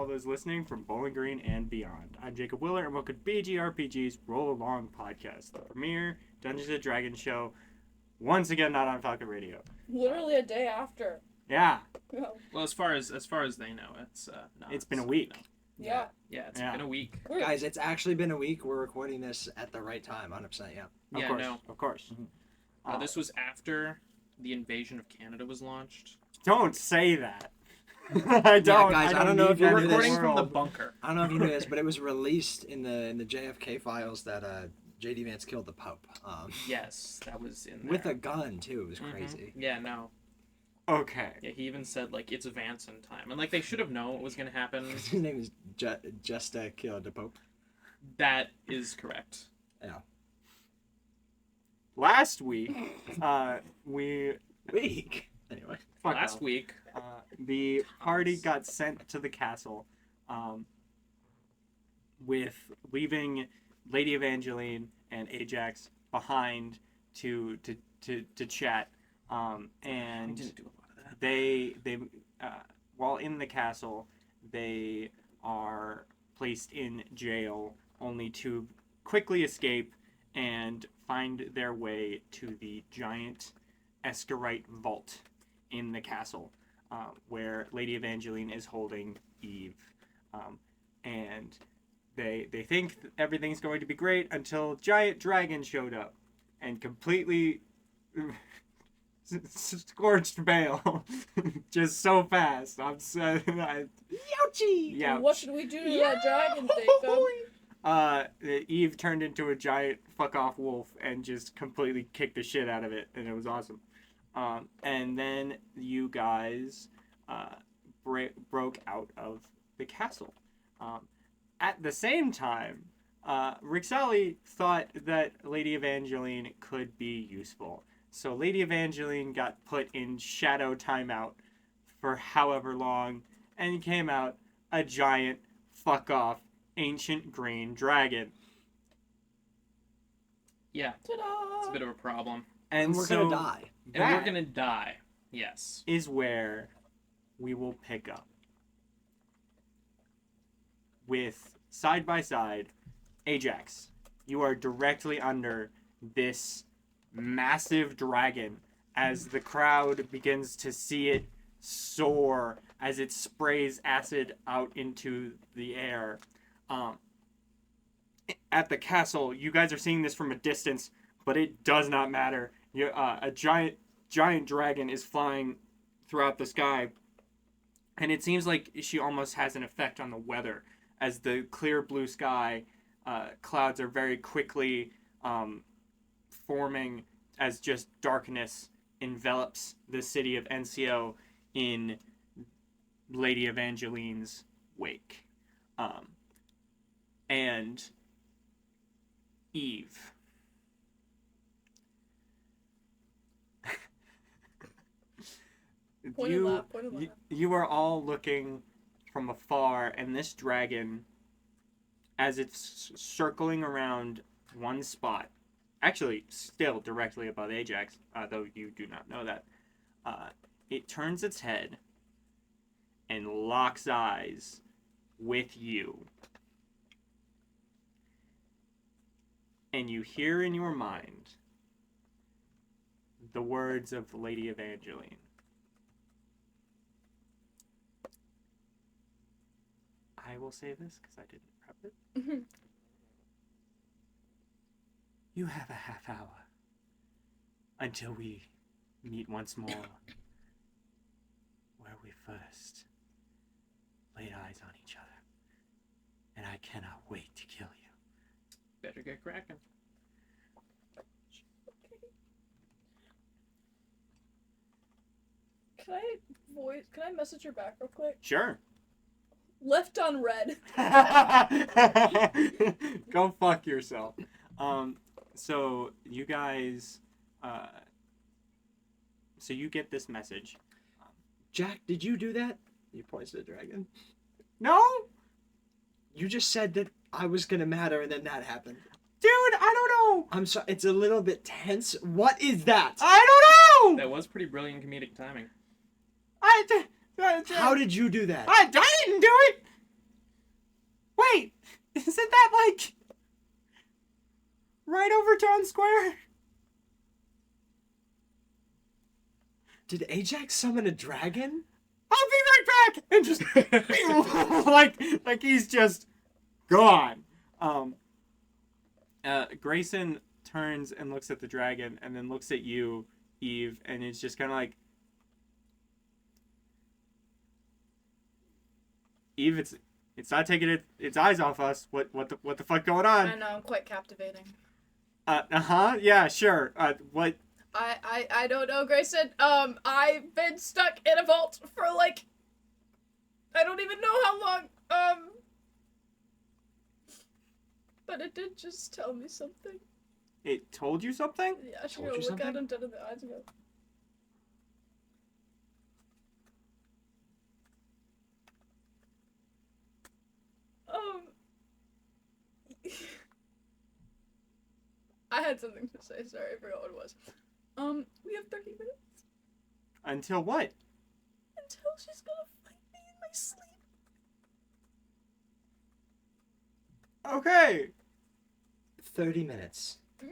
all those listening from Bowling Green and beyond. I'm Jacob Willer, and welcome to BGRPG's Roll Along Podcast, the premier Dungeons & Dragons show, once again not on Falcon Radio. Literally a day after. Yeah. Well, as far as they know, it's not. It's been a week. No. Yeah. Yeah, it's been a week. Guys, it's actually been a week. We're recording this at the right time, 100%, yeah. Of course. This was after the invasion of Canada was launched. Don't say that. I don't. Yeah, guys, I don't know if We're you knew recording this. from the bunker. I don't know if you knew this, but it was released in the JFK files that J.D. Vance killed the Pope. Yes, that was in there. With a gun, too. It was crazy. Yeah, no. Okay. Yeah, he even said, like, it's Vance in time. And, like, they should have known what was going to happen. His name is Just Kill the Pope. That is correct. Yeah. Last week, Anyway. Last week, the party got sent to the castle, with leaving Lady Evangeline and Ajax behind to chat. And we didn't do a lot of that. they while in the castle, they are placed in jail, only to quickly escape and find their way to the giant Eskerite vault in the castle, where Lady Evangeline is holding Eve. And they think everything's going to be great until giant dragon showed up and completely scorched Bale just so fast. Yououchie! Yeah. What should we do to that dragon, Jacob? Eve turned into a giant fuck off wolf and just completely kicked the shit out of it, and it was awesome. And then you guys broke out of the castle. At the same time, Rixali thought that Lady Evangeline could be useful. So Lady Evangeline got put in shadow timeout for however long, and came out a giant fuck off ancient green dragon. Yeah, Ta-da! it's a bit of a problem. And we're so going to die. And we're going to die. Yes. Is where we will pick up. With, side by side, Ajax. You are directly under this massive dragon as the crowd begins to see it soar as it sprays acid out into the air. At the castle, you guys are seeing this from a distance, but it does not matter. A giant dragon is flying throughout the sky, and it seems like she almost has an effect on the weather, as the clear blue sky clouds are very quickly forming as just darkness envelops the city of NCO in Lady Evangeline's wake. And Eve. You are all looking from afar, and this dragon, as it's circling around one spot, actually still directly above Ajax, though you do not know that, it turns its head and locks eyes with you. And you hear in your mind the words of Lady Evangeline. I will say this because I didn't prep it. You have a half hour until we meet once more where we first laid eyes on each other. And I cannot wait to kill you. Better get cracking. Can I message her back real quick? Sure. Left on red. Go fuck yourself. So you guys, so you get this message. Jack, did you do that? He points to the dragon. No? You just said that I was going to matter, and then that happened. Dude, I don't know. I'm sorry. It's a little bit tense. What is that? I don't know. That was pretty brilliant comedic timing. How did you do that? I didn't do it. Wait! Isn't that, like, right over Town Square? Did Ajax summon a dragon? I'll be right back! And just, like he's just gone. Grayson turns and looks at the dragon and then looks at you, Eve, and it's just kind of like, Eve, it's not taking its eyes off us. What the fuck going on? I know, I'm quite captivating. Yeah, sure. What? I don't know, Grayson. I've been stuck in a vault for like, I don't even know how long. But it did just tell me something. It told you something? Yeah, I should Told go you look something? at him dead in the eyes and go. I had something to say. Sorry, I forgot what it was. We have 30 minutes Until what? until she's gonna find me in my sleep. Okay. 30 minutes. Mm.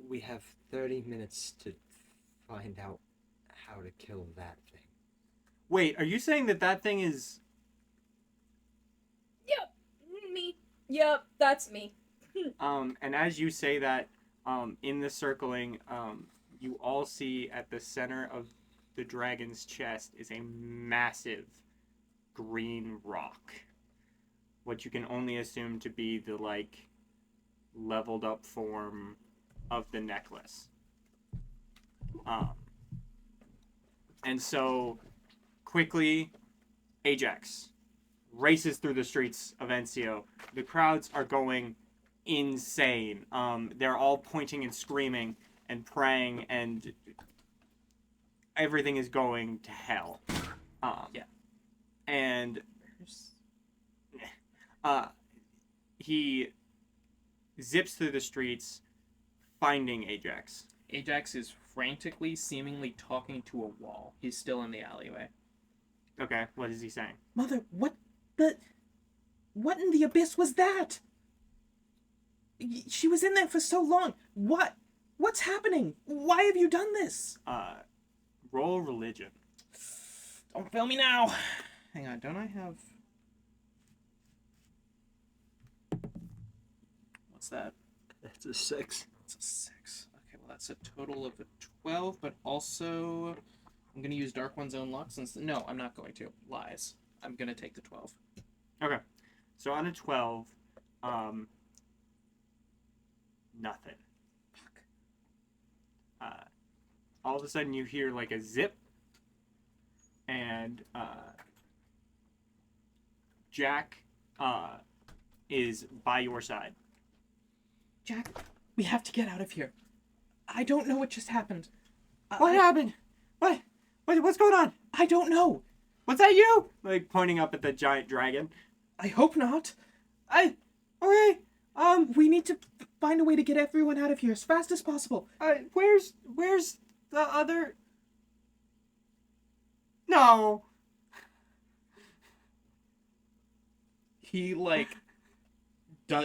We have 30 minutes to find out how to kill that thing. Wait, are you saying that thing is... Yep, me. Yep, that's me. And as you say that, in the circling, you all see at the center of the dragon's chest is a massive green rock. What you can only assume to be the, like, leveled up form of the necklace. And so, quickly, Ajax races through the streets of Encio. The crowds are going insane. They're all pointing and screaming and praying, and everything is going to hell. Yeah. And he zips through the streets, finding Ajax. Ajax is frantically, seemingly talking to a wall. He's still in the alleyway. Okay, what is he saying? Mother, what in the abyss was that? She was in there for so long. What's happening? Why have you done this? Roll religion. Don't fail me now. Hang on, don't I have... What's that? That's a 6. It's a 6. Okay, well that's a total of a 12, but also... I'm going to use Dark One's own luck since... No, I'm not going to. Lies. I'm going to take the 12. Okay. So on a 12, nothing. Fuck. All of a sudden you hear like a zip, and Jack is by your side. Jack, we have to get out of here. I don't know what just happened. What happened? What's going on? I don't know. Was that you? Like pointing up at the giant dragon. I hope not. Okay. We need to find a way to get everyone out of here as fast as possible. Where's the other? No. He, like...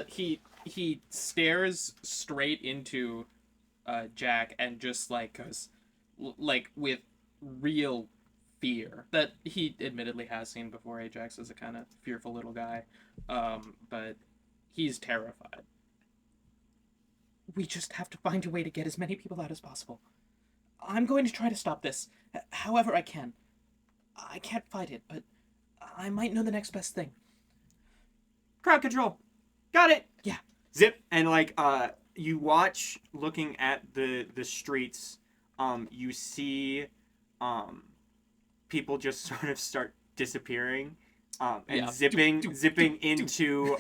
He stares straight into Jack and just, like, goes... Like, with real fear that he admittedly has seen before. Ajax is a kind of fearful little guy, but he's terrified. We just have to find a way to get as many people out as possible. I'm going to try to stop this, however I can. I can't fight it, but I might know the next best thing. Crowd control. Got it. Yeah. Zip, and like you watch looking at the streets, you see people just sort of start disappearing, and Yeah. zipping into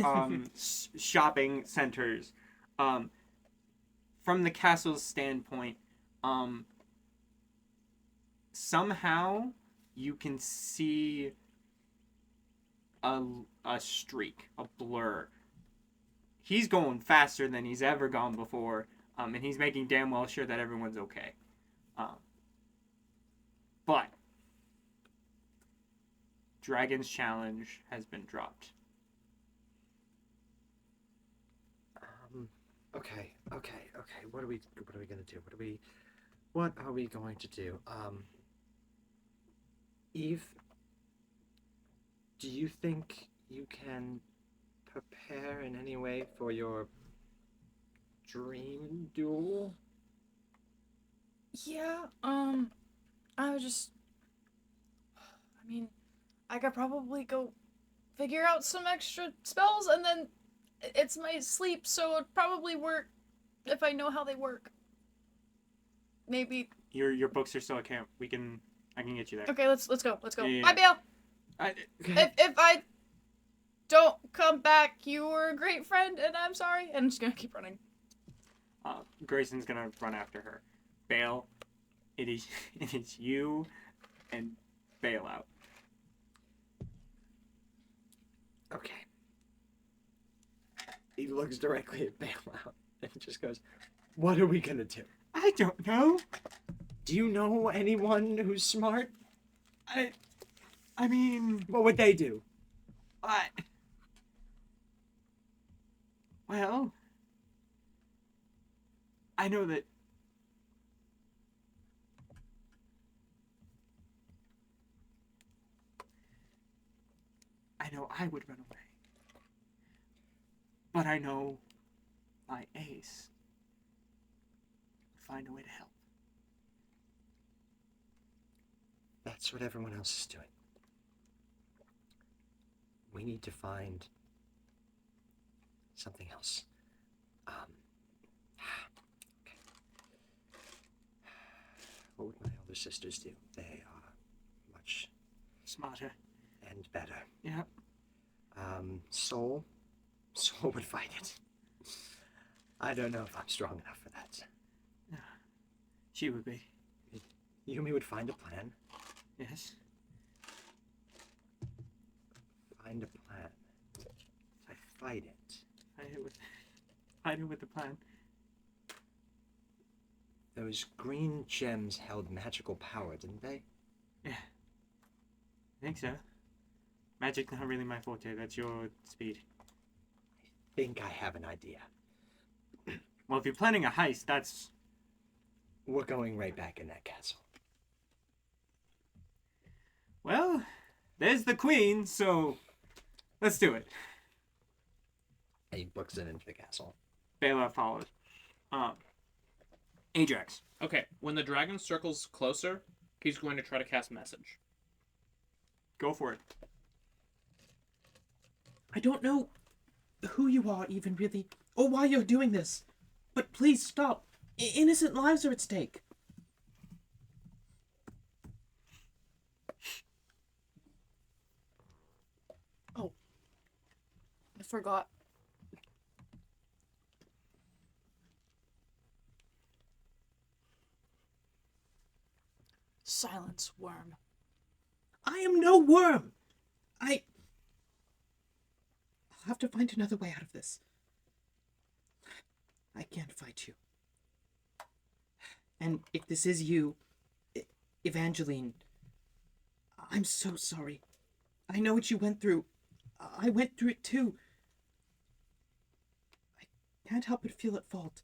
shopping centers. From the castle's standpoint, somehow you can see a streak, a blur. He's going faster than he's ever gone before, and he's making damn well sure that everyone's okay. But Dragon's challenge has been dropped. Okay. What are we gonna do? What are we going to do? Eve, do you think you can prepare in any way for your dream duel? Yeah, I mean, I could probably go figure out some extra spells, and then it's my sleep, so it'd probably work if I know how they work. Maybe. Your books are still at camp. I can get you there. Okay, let's go. Yeah. Bye, Bale. I, If I don't come back, you were a great friend, and I'm sorry. And I'm just gonna keep running. Grayson's gonna run after her. Bale, it is you and Bale out. Okay. He looks directly at Bailout and just goes, "What are we gonna do? I don't know. Do you know anyone who's smart? I mean, What would they do?" Well, I know that. I know I would run away. But I know my ace would find a way to help. That's what everyone else is doing. We need to find something else. Okay. What would my older sisters do? They are much Smarter. and better. Yeah. Soul would fight it. I don't know if I'm strong enough for that. She would be. Yumi would find a plan. Yes. Find a plan. I fight it. Fight it with the plan. Those green gems held magical power, didn't they? Yeah. I think so. Magic's not really my forte. That's your speed. I think I have an idea. Well, if you're planning a heist, that's... We're going right back in that castle. Well, there's the queen, so let's do it. And he books it into the castle. Bela follows. Ajax. Okay, when the dragon circles closer, he's going to try to cast message. Go for it. I don't know who you are even really, or why you're doing this. But please stop. Innocent lives are at stake. Oh. I forgot. Silence, worm. I am no worm. I'll have to find another way out of this. I can't fight you. And if this is you, Evangeline, I'm so sorry. I know what you went through. I went through it too. I can't help but feel at fault.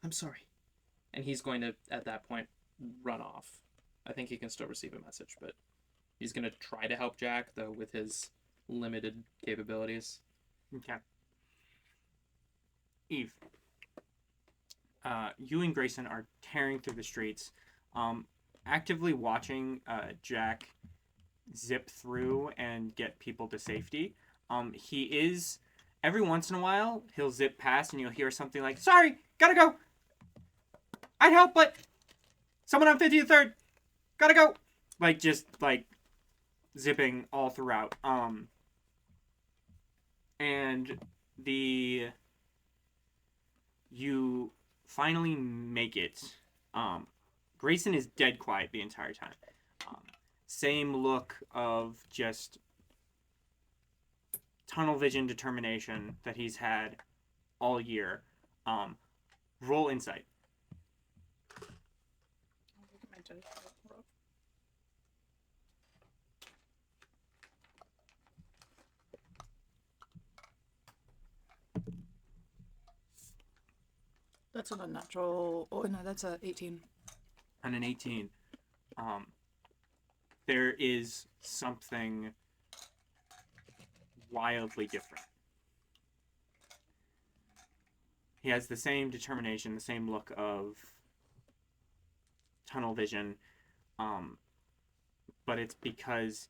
I'm sorry. And he's going to, at that point, run off. I think he can still receive a message, but he's going to try to help Jack, though, with his limited capabilities. Okay. Eve. You and Grayson are tearing through the streets, actively watching Jack zip through and get people to safety. He is, every once in a while, he'll zip past and you'll hear something like, "Sorry, gotta go. I'd help, but someone on 53rd, gotta go." Just zipping all throughout. And you finally make it. Grayson is dead quiet the entire time. Same look of just tunnel vision determination that he's had all year. Roll insight. That's an unnatural. Oh no, that's a 18. On an 18, there is something wildly different. He has the same determination, the same look of tunnel vision, but it's because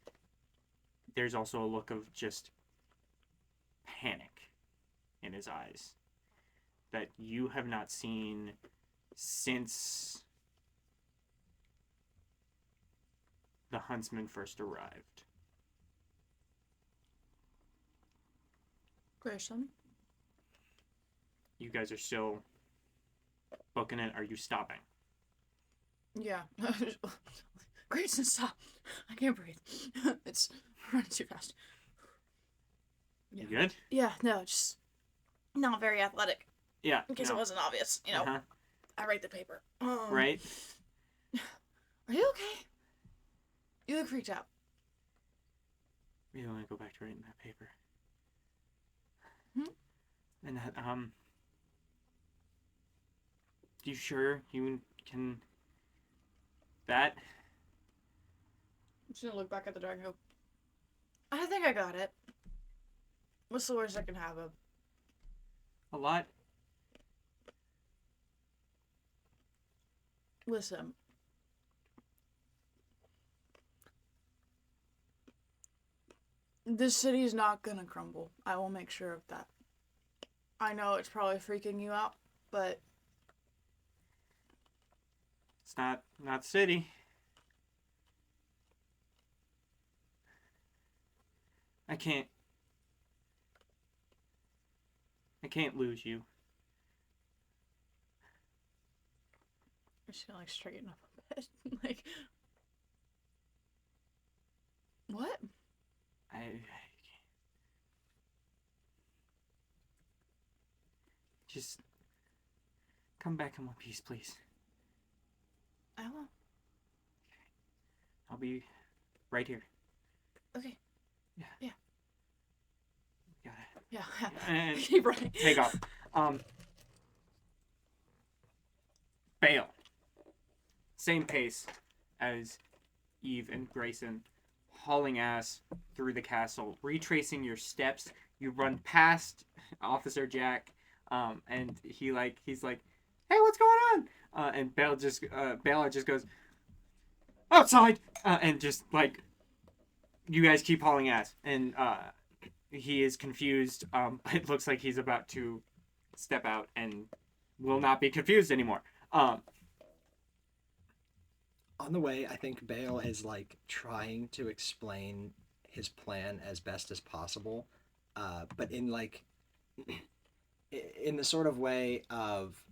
there's also a look of just panic in his eyes that you have not seen since the huntsman first arrived. Grayson. You guys are still booking it. Are you stopping? Yeah. Grayson, stop. I can't breathe. It's running too fast. You good? Yeah, no, just not very athletic. Yeah. In case no. it wasn't obvious, you know. Uh-huh. I write the paper. Right? Are you okay? You look freaked out. We don't want to go back to writing that paper. Hmm? And that, you sure you can... That? I'm just gonna look back at the dragon and go, I think I got it. What's the worst that can happen? A lot? Listen. This city's not gonna crumble. I will make sure of that. I know it's probably freaking you out, but It's not city. I can't lose you. I'm just gonna like straighten up a bit. Like, what? I just come back in one piece, please. I will. I'll be right here. Okay. Yeah. Yeah. Got it. Yeah. And Keep running. take off. Bail. Same pace as Eve and Grayson, hauling ass through the castle, retracing your steps. You run past Officer Jack, and he's like, "Hey, what's going on?" And Baylor just goes, "Outside," and just like, you guys keep hauling ass, and he is confused. It looks like he's about to step out and will not be confused anymore. On the way, I think Bale is like trying to explain his plan as best as possible, but in like in the sort of way of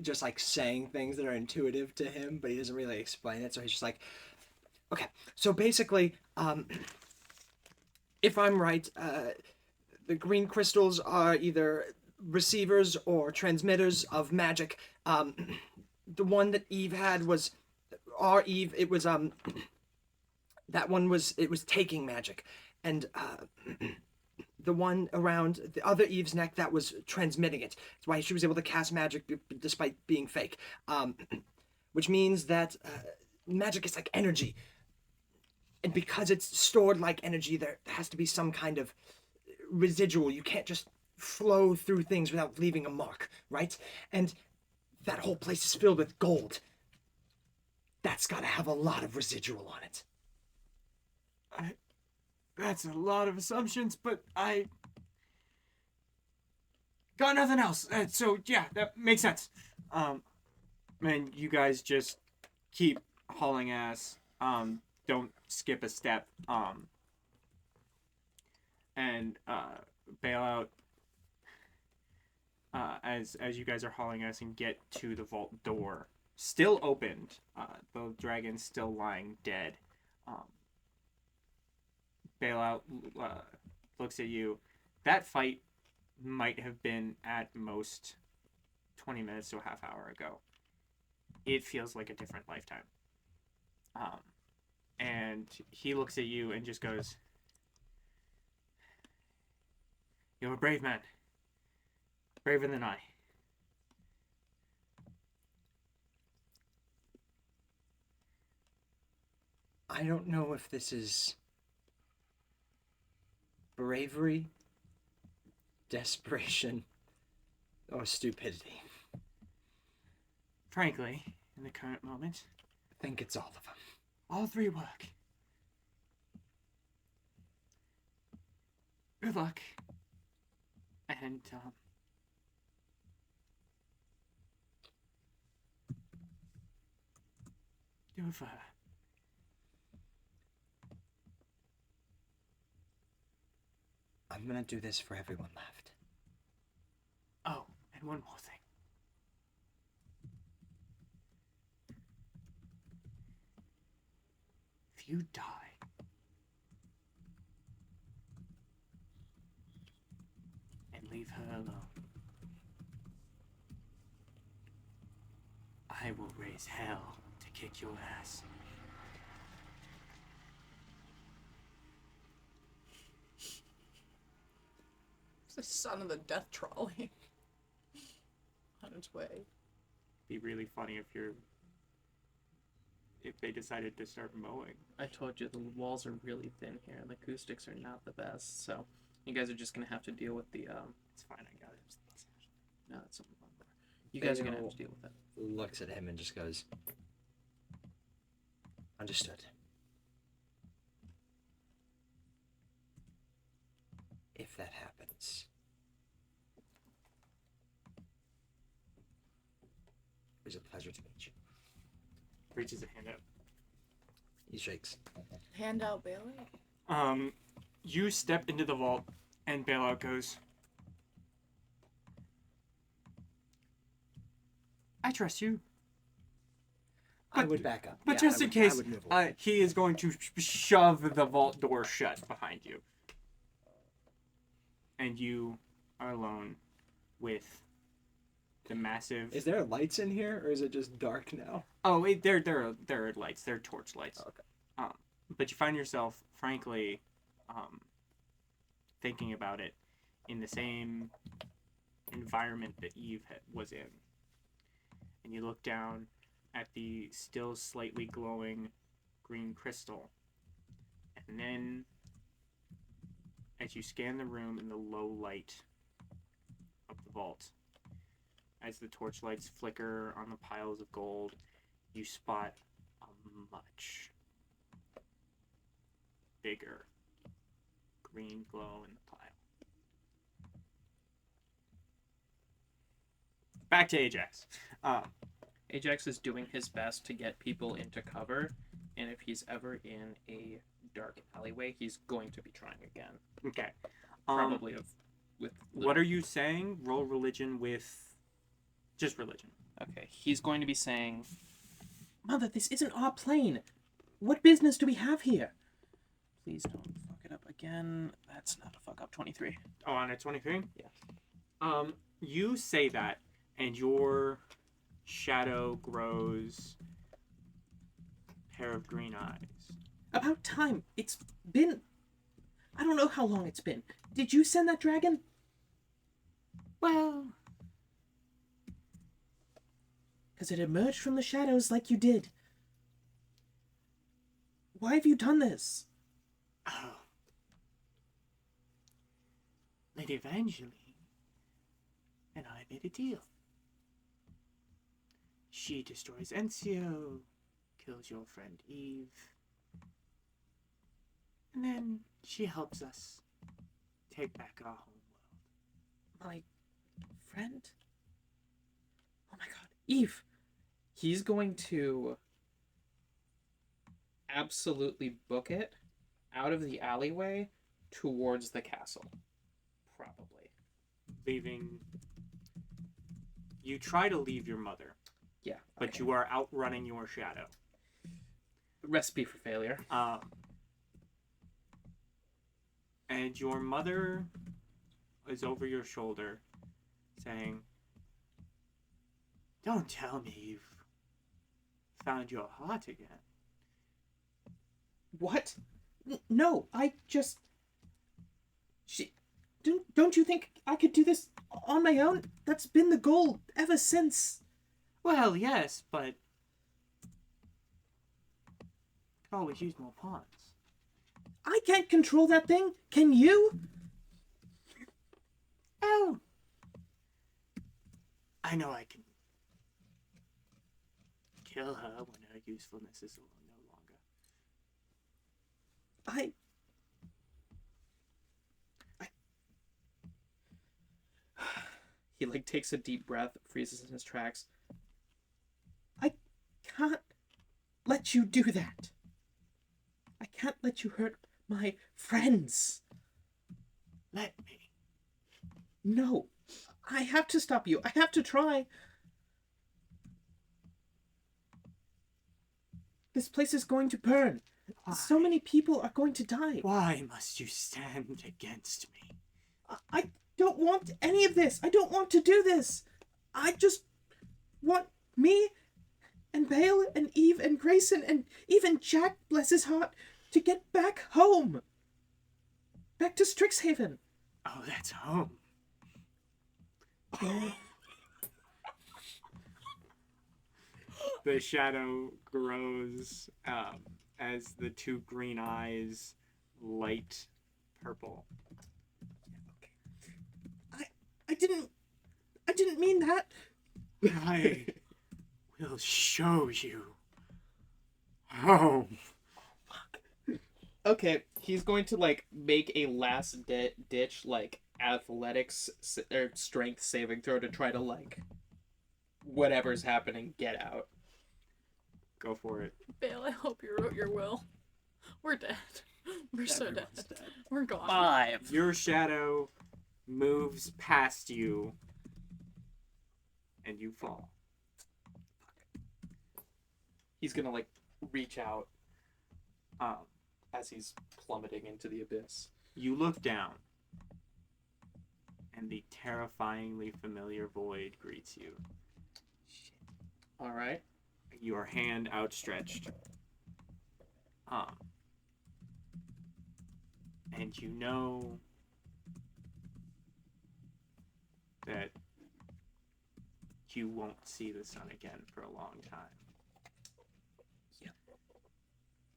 just like saying things that are intuitive to him, but he doesn't really explain it. So he's just like, okay, so basically, if I'm right, the green crystals are either receivers or transmitters of magic. The one that Eve had was our Eve. It was that one was taking magic, and the one around the other Eve's neck, that was transmitting it. That's why she was able to cast magic despite being fake. Which means that magic is like energy, and because it's stored like energy, there has to be some kind of residual. You can't just flow through things without leaving a mark, right? And that whole place is filled with gold. That's got to have a lot of residual on it. That's a lot of assumptions, but I got nothing else. So yeah, that makes sense. And you guys just keep hauling ass. Don't skip a step. And bail out as you guys are hauling ass and get to the vault door, still opened. The dragon's still lying dead. Bailout looks at you. That fight might have been at most 20 minutes to a half hour ago. It feels like a different lifetime. And he looks at you and just goes, "You're a brave man. Braver than I. I don't know if this is bravery, desperation, or stupidity. Frankly, in the current moment, I think it's all of them. all three work. Good luck. And, do it for her. I'm gonna do this for everyone left. Oh, and one more thing. If you die, and leave her alone, I will raise hell to kick your ass. It's the son of the death trolley. On its way. Be really funny if they decided to start mowing. I told you the walls are really thin here. The acoustics are not the best, so you guys are just gonna have to deal with the It's fine, I got it. No, that's something wrong there. You guys are gonna have to deal with that. Looks at him and just goes, understood. If that happens, it was a pleasure to meet you. Reaches a hand out. He shakes. Hand out Bailey. You step into the vault, and Bailout goes, I trust you. I But- would back up. But Yeah, just I in would- I case, would move away. he is going to shove the vault door shut behind you. And you are alone with the massive... Is there lights in here, or is it just dark now? Oh, there are lights. There are torch lights. Okay. But you find yourself, frankly, thinking about it in the same environment that Eve was in. And you look down at the still slightly glowing green crystal. And then, as you scan the room in the low light of the vault, as the torchlights flicker on the piles of gold, you spot a much bigger green glow in the pile. Back to Ajax. Ajax is doing his best to get people into cover, and if he's ever in a dark alleyway, he's going to be trying again. Okay. Probably with. What are you saying? Roll religion with just religion. Okay, he's going to be saying, Mother, this isn't our plane. What business do we have here? please don't fuck it up again. That's not a fuck up. 23. Oh, on a 23? Yeah. You say that, and your shadow grows a pair of green eyes. About time. It's been... I don't know how long it's been. Did you send that dragon? Well, Because it emerged from the shadows like you did. Why have you done this? oh. Lady Evangeline and I made a deal. She destroys Enzio, kills your friend Eve, and then she helps us take back our home world. My friend? Oh my god. Eve! He's going to absolutely book it out of the alleyway towards the castle. Probably. Leaving. You try to leave your mother, Yeah. but okay. you are outrunning your shadow. Recipe for failure. And your mother is over your shoulder saying, "Don't tell me you've found your heart again." What? No, I just... Don't you think I could do this on my own? That's been the goal ever since. Well, yes, but Could always use more pawns. I can't control that thing. Can you? Oh. I know I can kill her when her usefulness is no longer. He like takes a deep breath, freezes in his tracks. I can't let you do that. I can't let you hurt my friends. Let me. No. I have to stop you. I have to try. This place is going to burn. So many people are going to die. Why must you stand against me? I don't want any of this. I don't want to do this. I just want me and Bale and Eve and Grayson and even Jack, bless his heart, to get back home. Back to Strixhaven. Oh, that's home. The shadow grows as the two green eyes light purple. I didn't mean that. I will show you home. Okay, he's going to like make a last ditch like athletics or strength saving throw to try to like whatever's happening get out. Go for it. Bale, I hope you wrote your will. We're dead. We're so dead. Everyone's dead. We're gone. 5. Your shadow moves past you and you fall. He's gonna like reach out as he's plummeting into the abyss. You look down and the terrifyingly familiar void greets you. All right. Your hand outstretched. And you know that you won't see the sun again for a long time.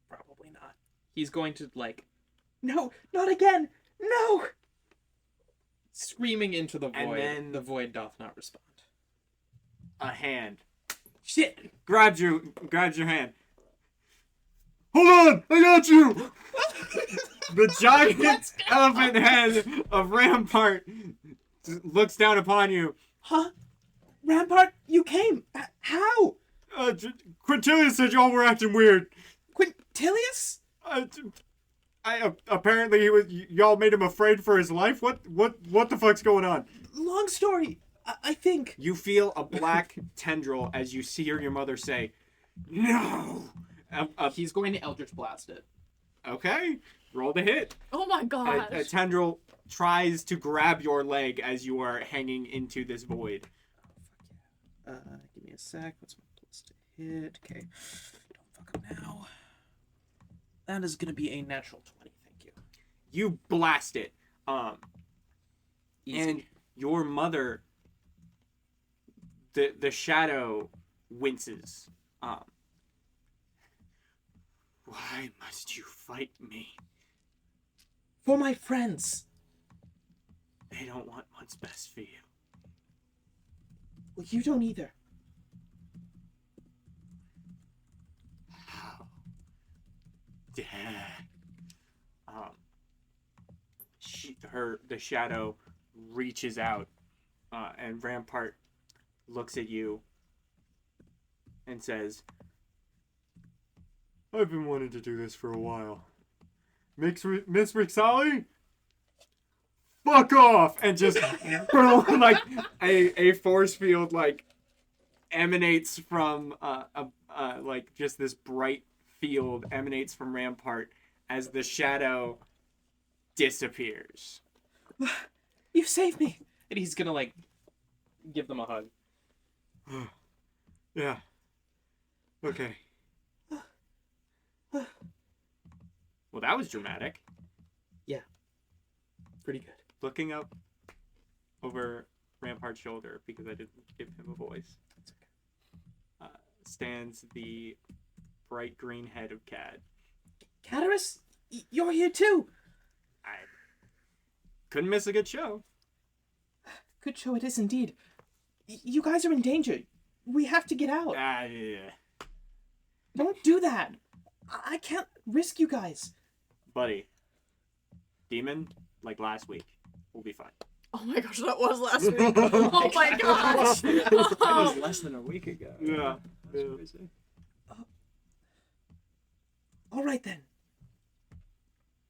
Probably not. He's going to like No, not again. No. screaming into the And void. then- The void doth not respond. A hand Shit. grabs your hand. Hold on, I got you. The giant elephant head of Rampart looks down upon you. Huh? Rampart, you came. How? Quintilius said y'all were acting weird. Quintilius? Apparently y'all made him afraid for his life. What the fuck's going on? Long story. I think. You feel a black tendril as you hear your mother say, "No." He's going to Eldritch Blast it. Okay, roll the hit. Oh my gosh. A tendril tries to grab your leg as you are hanging into this void. Give me a sec. What's my plus to hit? Okay. Don't fuck up now. That is gonna be a natural 20. Thank you. You blast it. Easy. And your mother, the shadow winces. Why must you fight me? For my friends. They don't want what's best for you. Well, you don't either. How dare? The shadow reaches out, and Rampart looks at you and says, "I've been wanting to do this for a while. Miss Rixali, fuck off!" And just like a force field like emanates from like just this bright field emanates from Rampart as the shadow disappears. You saved me. And he's gonna like give them a hug. Yeah. Okay. Well, that was dramatic. Pretty good. Looking up over Rampart's shoulder, because I didn't give him a voice, stands the bright green head of Cad. Cataris, you're here too. I couldn't miss a good show. Good show it is indeed. You guys are in danger. We have to get out. Yeah. Don't do that. I can't risk you guys. Buddy. Demon, like last week. We'll be fine. Oh my gosh, that was last week. Oh my gosh. That was less than a week ago. Yeah. That's crazy. All right then.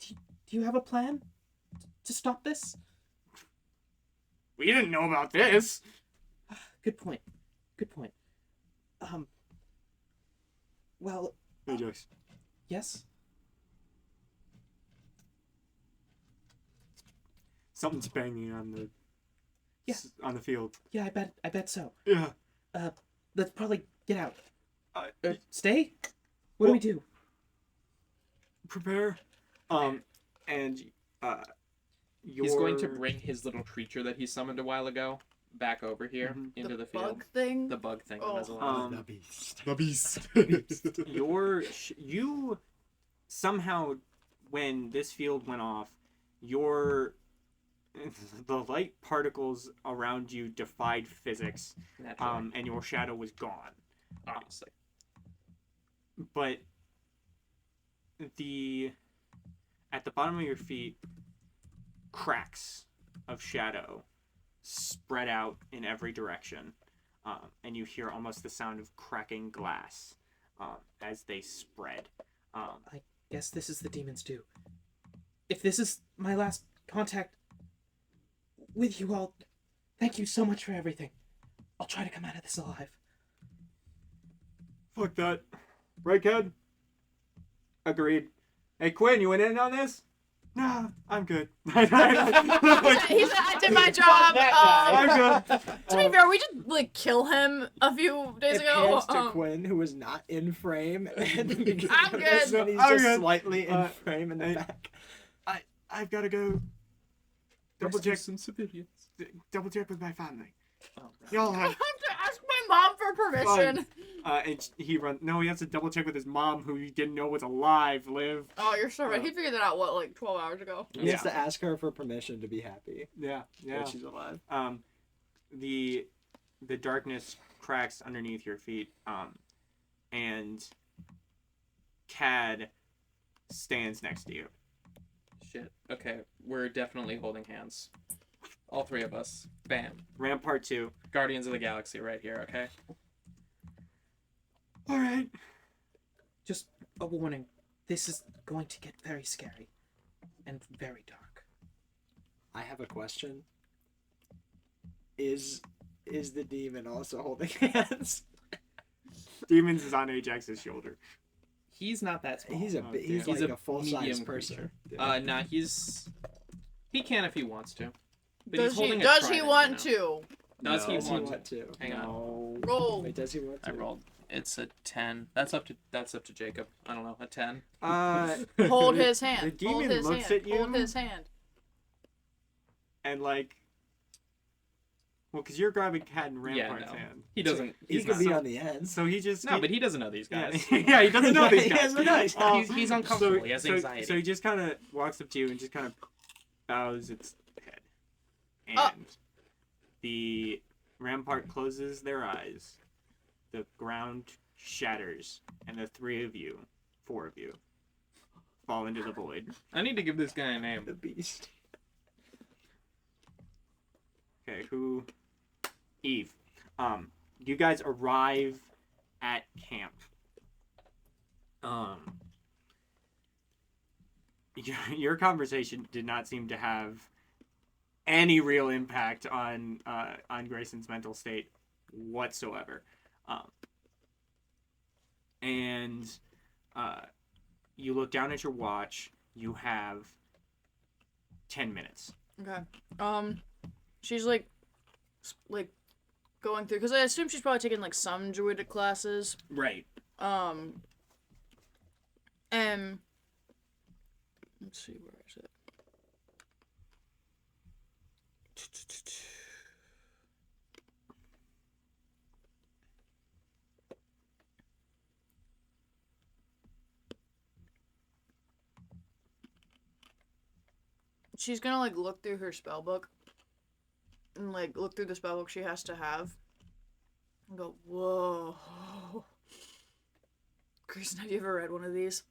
Do you have a plan to stop this? We didn't know about this. Good point. Good point. Well, Hey, Joyce. yes. Something's banging on the on the field. Yeah, I bet so. Yeah. Let's probably get out. Uh, Stay? What do we do? Prepare. And He's going to bring his little creature that he summoned a while ago back over here into the field. Bug thing? The bug thing. Oh. That has a lot of- the beast. You somehow, when this field went off, the light particles around you defied physics, naturally, and your shadow was gone. obviously. But at the bottom of your feet, cracks of shadow spread out in every direction, and you hear almost the sound of cracking glass as they spread. I guess this is the demons do. If this is my last contact with you all, thank you so much for everything. I'll try to come out of this alive. Fuck that. Right, kid? Agreed. Hey, Quinn, you went in on this? Nah, I'm good. He said, I did my job. I'm good. To be fair, we did like kill him a few days It ago. pans to Quinn, who was not in frame, and I'm good. He's I'm just good. slightly in Uh, frame in the hey. back. I've got to go double check some civilians. with my family. Oh, right. Y'all I have. have to ask my mom for permission. And he has to double check with his mom, who he didn't know was alive. Oh, you're so right. He figured that out, what, like 12 hours ago? He has to ask her for permission to be happy Yeah. that she's alive. The darkness cracks underneath your feet. And Cad stands next to you. Shit. Okay, we're definitely holding hands. All three of us. Bam. Rampart 2. Guardians of the Galaxy right here, okay? All right. Just a warning. This is going to get very scary and very dark. I have a question. Is the demon also holding hands? Demons is on Ajax's shoulder. He's not that small. He's Oh, he's damn. like He's a full size medium person. creature. Nah, he can if he wants to. But Does he's he, holding a does he trident want now. to? Does he Does he want want to? to? Hang on. Roll. Wait, does he want to? I rolled. It's a 10. That's up to Jacob. I don't know, a 10. Hold his hand. The demon Hold his looks hand. at you. Hold his hand. And like, well, because you're grabbing Cat and Rampart's no. hand. He doesn't. He He's could not. be on the end. So he just No, but he doesn't know these yeah, guys. yeah, he doesn't know these He guys. doesn't know these Um, He's uncomfortable. He has anxiety. So he just kind of walks up to you and just kind of bows its head, and Oh. the Rampart closes their eyes. The ground shatters, and the four of you, fall into the void. I need to give this guy a name. The beast. Okay, who? Eve. You guys arrive at camp. Your conversation did not seem to have any real impact on Grayson's mental state whatsoever. And you look down at your watch. You have 10 minutes. Okay. She's like going through, because I assume she's probably taking like some druidic classes. Right. And let's see, where is it? she's gonna like look through her spell book and like look through the spell book she has to have and go, whoa. Grayson, have you ever read one of these?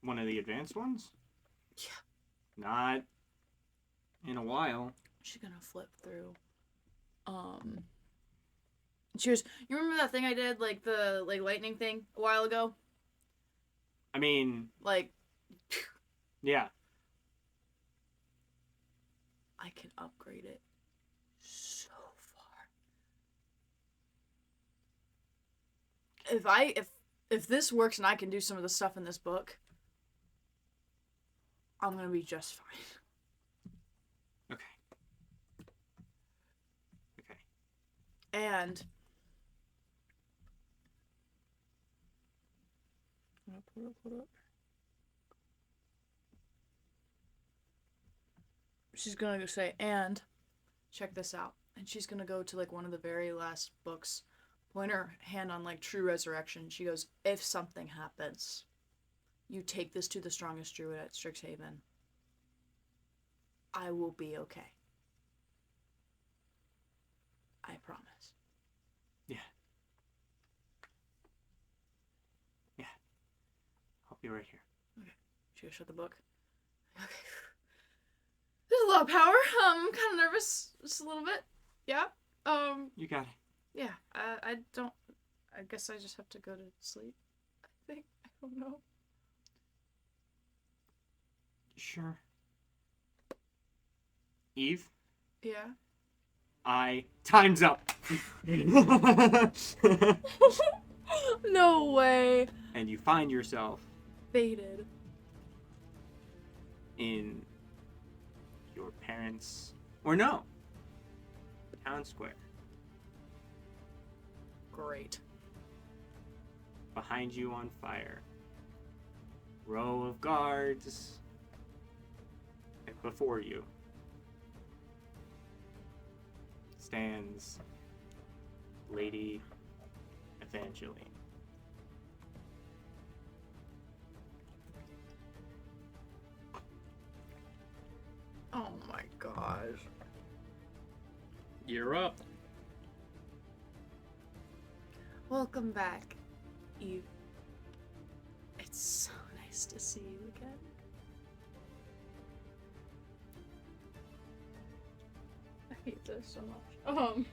One of the advanced ones? Yeah. Not in a while. She's gonna flip through. She goes, you remember that thing I did, like the like lightning thing a while ago? I mean, Like, yeah. I can upgrade it so far. If this works and I can do some of the stuff in this book, I'm gonna be just fine. Okay. Okay. And hold up. She's gonna say, and check this out. And she's gonna go to like one of the very last books, point her hand on like true resurrection. She goes, if something happens, you take this to the strongest druid at Strixhaven. I will be okay. I promise. Yeah. Yeah. I'll be right here. Okay. She goes, shut the book. Okay. There's a lot of power. I'm kind of nervous, just a little bit. Yeah. You got it. Yeah. I don't. I guess I just have to go to sleep. I think. I don't know. Sure. Eve? Yeah. Time's up. No way. And you find yourself Faded. in your parents' or no, town square. Great. Behind you on fire. Row of guards. And before you stands Lady Evangeline. Oh my gosh. You're up. Welcome back, Eve. It's so nice to see you again. I hate this so much.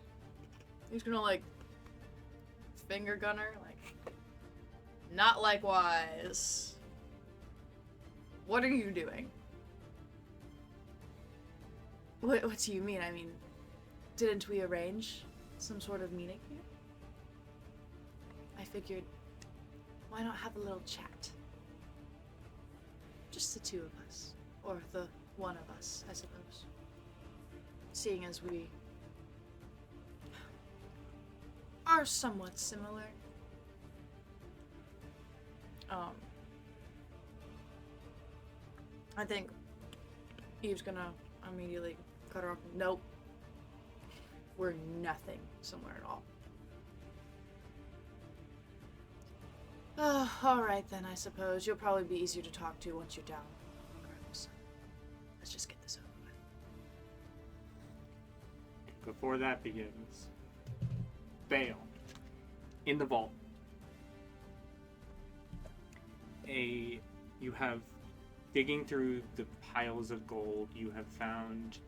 He's gonna like finger gun her, like, not likewise. What are you doing? What do you mean? I mean, didn't we arrange some sort of meeting here? I figured, why not have a little chat? Just the two of us. Or the one of us, I suppose. Seeing as we are somewhat similar. I think Eve's gonna immediately cut her off. Nope. We're nothing similar at all. Alright then, I suppose. You'll probably be easier to talk to once you're down. Regardless. Let's just get this over with. Before that begins, Bale, in the vault. You have, digging through the piles of gold, you have found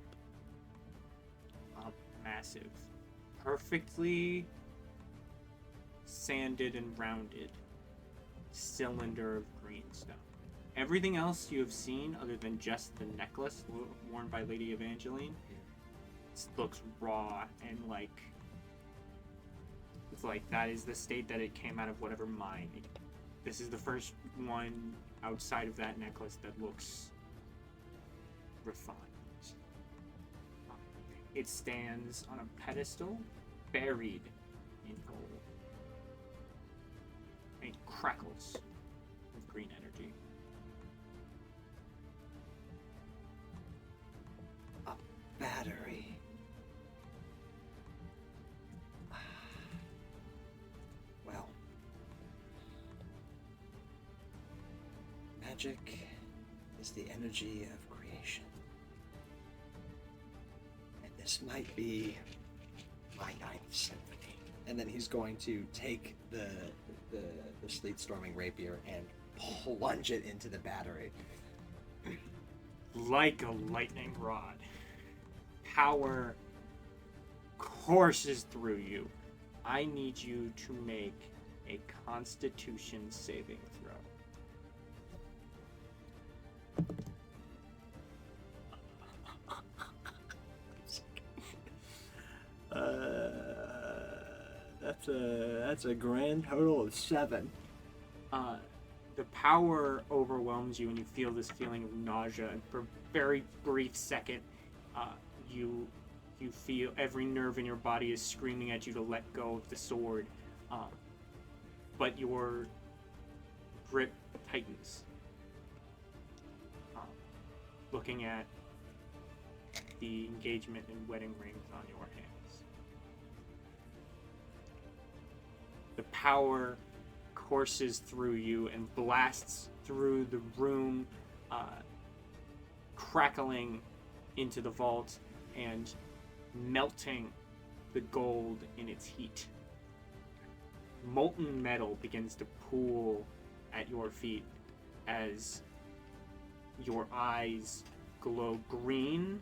a massive, perfectly sanded and rounded cylinder of greenstone. Everything else you have seen, other than just the necklace worn by Lady Evangeline, looks raw and like it's like that is the state that it came out of whatever mine. This is the first one outside of that necklace that looks refined. It stands on a pedestal buried in gold. And it crackles with green energy. A battery. Well, magic is the energy of information. And this might be my ninth symphony. And then he's going to take the sleet storming rapier and plunge it into the battery. Like a lightning rod, power courses through you. I need you to make a Constitution saving throw. That's a grand total of 7. The power overwhelms you, and you feel this feeling of nausea. And for a very brief second, you feel every nerve in your body is screaming at you to let go of the sword. But your grip tightens. Looking at the engagement and wedding rings on your hands. The power courses through you and blasts through the room, crackling into the vault and melting the gold in its heat. Molten metal begins to pool at your feet as your eyes glow green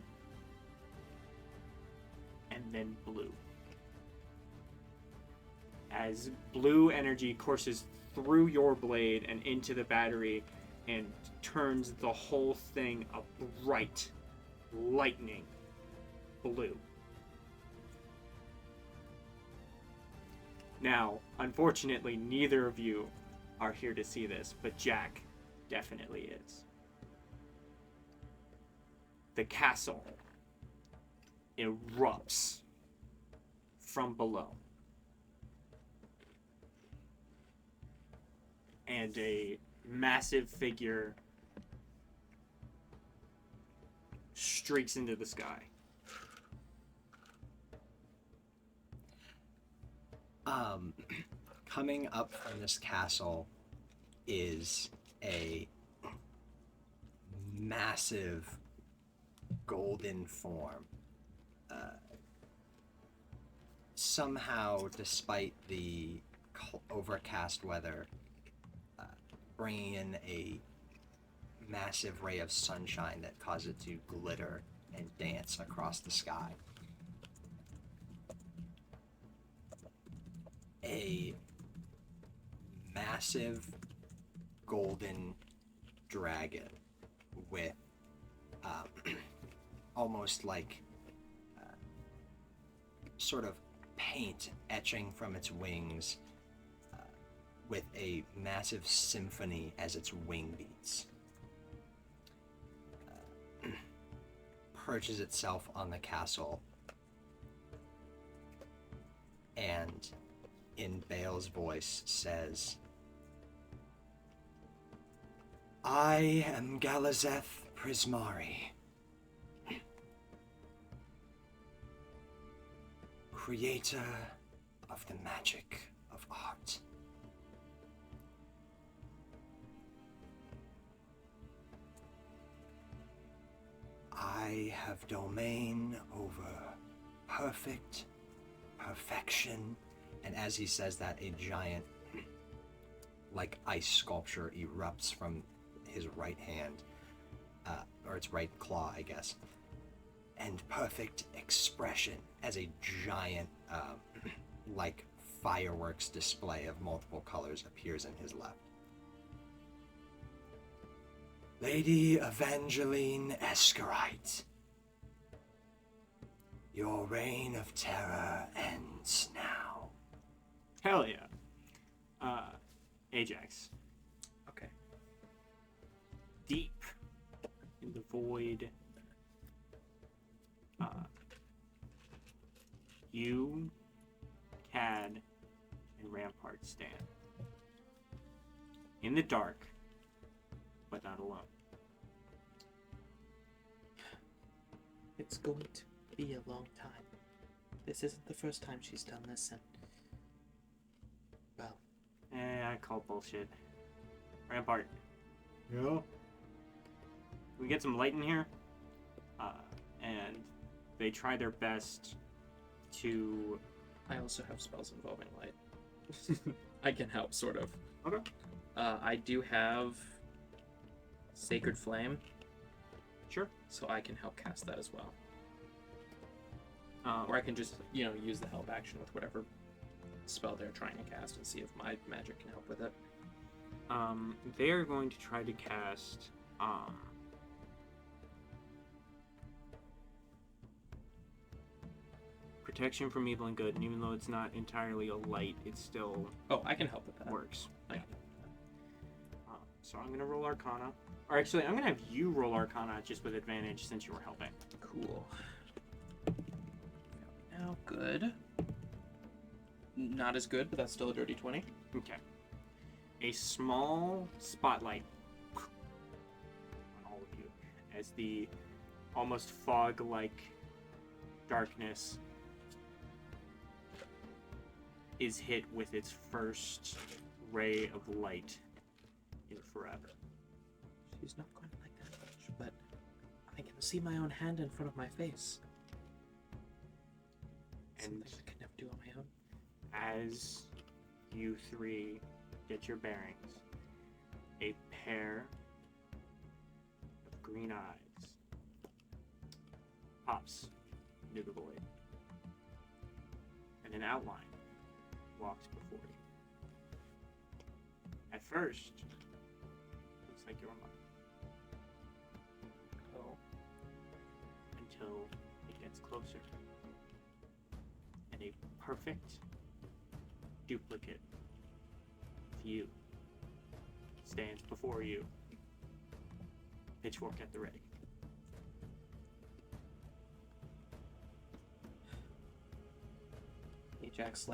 and then blue. As blue energy courses through your blade and into the battery and turns the whole thing a bright, lightning blue. Now, unfortunately, neither of you are here to see this, but Jack definitely is. The castle erupts from below. And a massive figure streaks into the sky. Coming up from this castle is a massive golden form. Somehow, despite the overcast weather, bringing in a massive ray of sunshine that causes it to glitter and dance across the sky. A massive golden dragon with almost like sort of paint etching from its wings, with a massive symphony as its wing beats. Perches itself on the castle, and in Bale's voice says, "I am Galazeth Prismari, creator of the magic of art. I have domain over perfection." And as he says that, a giant, like, ice sculpture erupts from his right hand, or its right claw, I guess. And perfect expression, as a giant, like, fireworks display of multiple colors appears in his left. "Lady Evangeline Eskerite, your reign of terror ends now." Hell yeah. Ajax. Okay. Deep in the void, you, Cad, and Rampart stand. In the dark, but not alone. It's going to be a long time. This isn't the first time she's done this, and well, I call bullshit. Rampart, Yeah? can we get some light in here? and they try their best to. I also have spells involving light. I can help, sort of. Okay. I do have Sacred Flame, Sure. so I can help cast that as well. Um, Or I can just, use the help action with whatever spell they're trying to cast and see if my magic can help with it. they are going to try to cast. Protection from evil and good, and even though it's not entirely a light, it still Oh, I can help with that. works. I Yeah. can. So I'm gonna roll Arcana. Or actually, I'm gonna have you roll Arcana just with advantage since you were helping. Cool. Now, good. Not as good, but that's still a dirty 20. Okay. A small spotlight on all of you as the almost fog-like darkness is hit with its first ray of light in forever. She's not going to like that much, but I can see my own hand in front of my face. And Something I could never do on my own. as you three get your bearings, a pair of green eyes pops into the void, and an outline walks before you. At first, looks like your mother, Oh. until it gets closer, and a perfect duplicate of you stands before you, pitchfork at the ready. Ajax,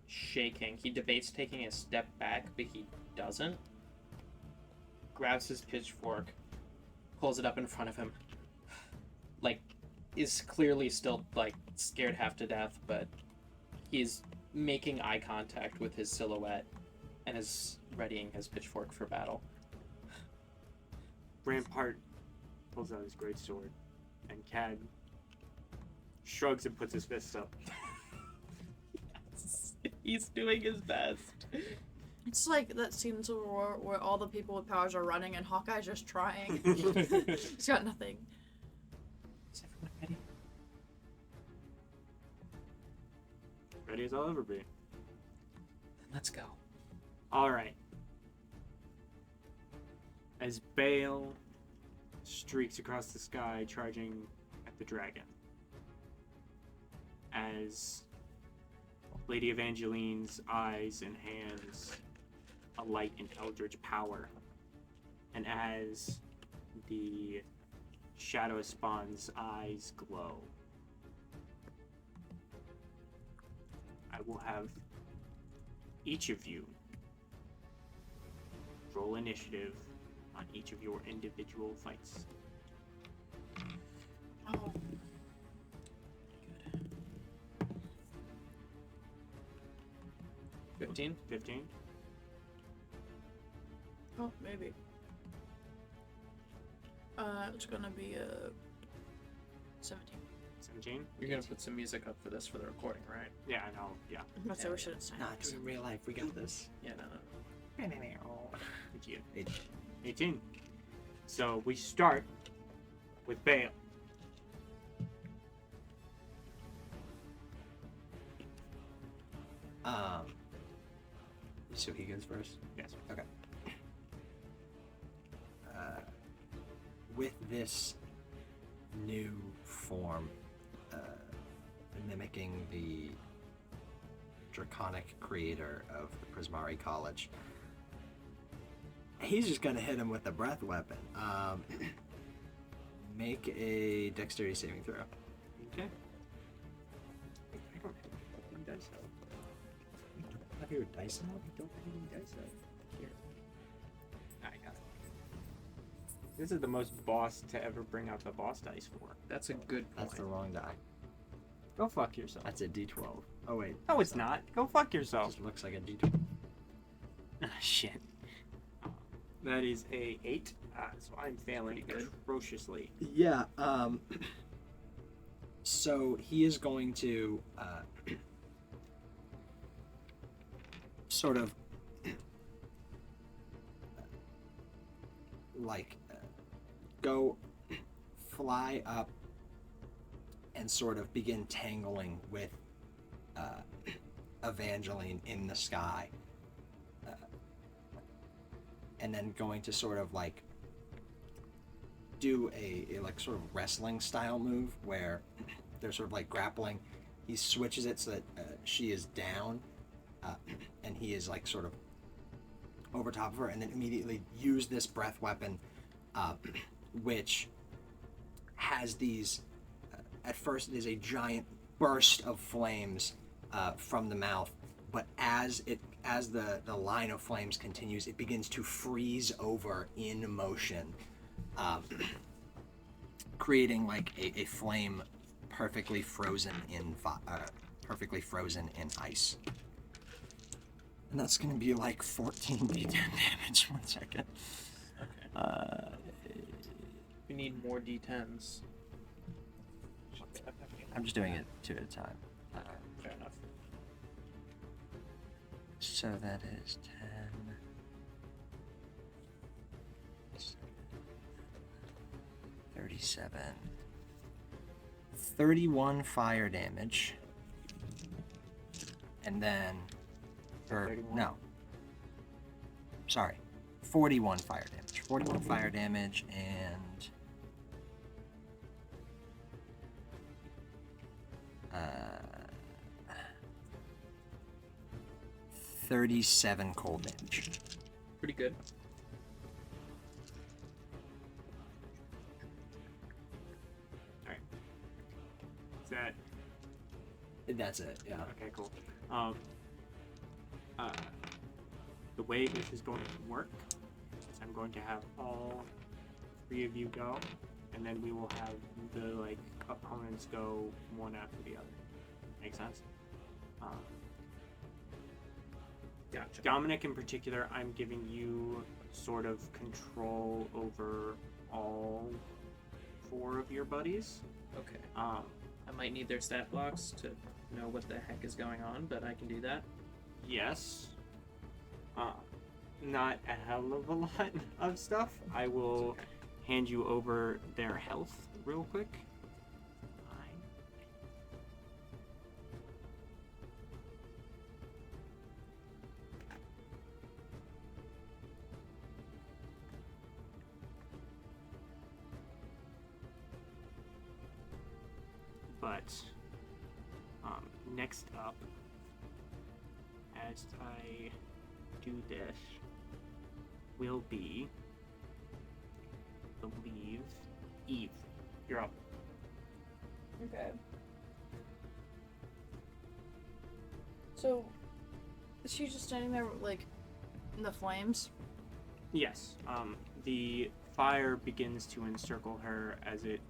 shaking. He debates taking a step back, but he doesn't. Grabs his pitchfork, pulls it up in front of him. Is clearly still, scared half to death, but he's making eye contact with his silhouette and is readying his pitchfork for battle. Rampart pulls out his great sword, and Cad shrugs and puts his fists up. He's doing his best. It's like that scene in Civil War where all the people with powers are running and Hawkeye's just trying. He's got nothing. Is everyone ready? Ready as I'll ever be. Then let's go. All right. As Bale streaks across the sky, charging at the dragon. As Lady Evangeline's eyes and hands alight in eldritch power, and as the Shadow Spawn's eyes glow, I will have each of you roll initiative on each of your individual fights. Oh, 15? 15? oh, maybe. It's gonna be a 17. 17? You're gonna put some music up for this for the recording, right? Yeah, I know. Yeah. That's what we should have said. Nah, dude, in real life, we got this. Yeah, no. Did you? 18. So we start with Bale. So he goes first? Yes. Okay. With this new form, mimicking the draconic creator of the Prismari College, he's just gonna hit him with a breath weapon. Make a dexterity saving throw. Okay. I don't have fucking dice out. Have your dice out? You don't have any dice out. Here. I got it. This is the most boss to ever bring out the boss dice for. That's a good point. That's the wrong die. Go fuck yourself. That's a D12. Oh wait. No, it's not. Go fuck It yourself. just looks like a D12. Ah, shit. That is a 8. So I'm failing Pretty good. atrociously. Yeah, So he is going to sort of like go fly up and sort of begin tangling with Evangeline in the sky, and then going to sort of like do a like sort of wrestling style move where they're sort of like grappling. He switches it so that she is down, and he is like sort of over top of her, and then immediately use this breath weapon, which has these. At first, it is a giant burst of flames from the mouth, but as the line of flames continues, it begins to freeze over in motion, creating like a flame perfectly frozen in ice. And that's gonna be like 14 d10 damage. 1 second. Okay. We need more d10s. I'm just doing it 2 at a time. Fair enough. So that is 10. 37. 31 fire damage. And then. Or, 31? no. Sorry. 41 fire damage. 41 fire damage and. 37 cold damage. Pretty good. Alright. Is that That's it, yeah. okay? Cool. The way this is going to work is I'm going to have all 3 of you go, and then we will have the like opponents go one after the other. Make sense? Gotcha. Dominic in particular, I'm giving you sort of control over all 4 of your buddies. Okay. Um, I might need their stat blocks to know what the heck is going on, but I can do that. yes. Not a hell of a lot of stuff. I will Okay. hand you over their health real quick. But next up, as I do this, will be, I believe, Eve. You're up. Okay. So, is she just standing there, like, in the flames? Yes. The fire begins to encircle her as it,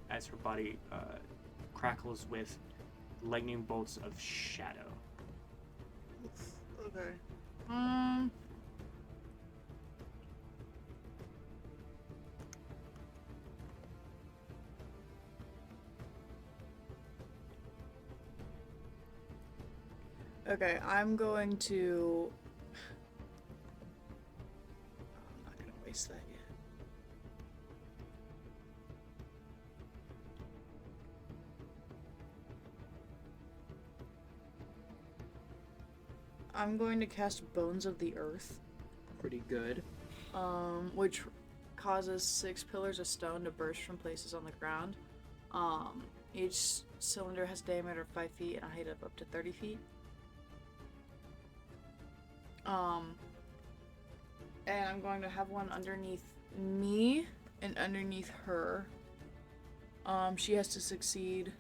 as her body crackles with lightning bolts of shadow. Okay. Okay, I'm going to. I'm not gonna waste that yet. I'm going to cast Bones of the Earth, Pretty good. which causes 6 pillars of stone to burst from places on the ground. Each cylinder has a diameter of 5 feet and a height of up to 30 feet. And I'm going to have one underneath me and underneath her. She has to succeed.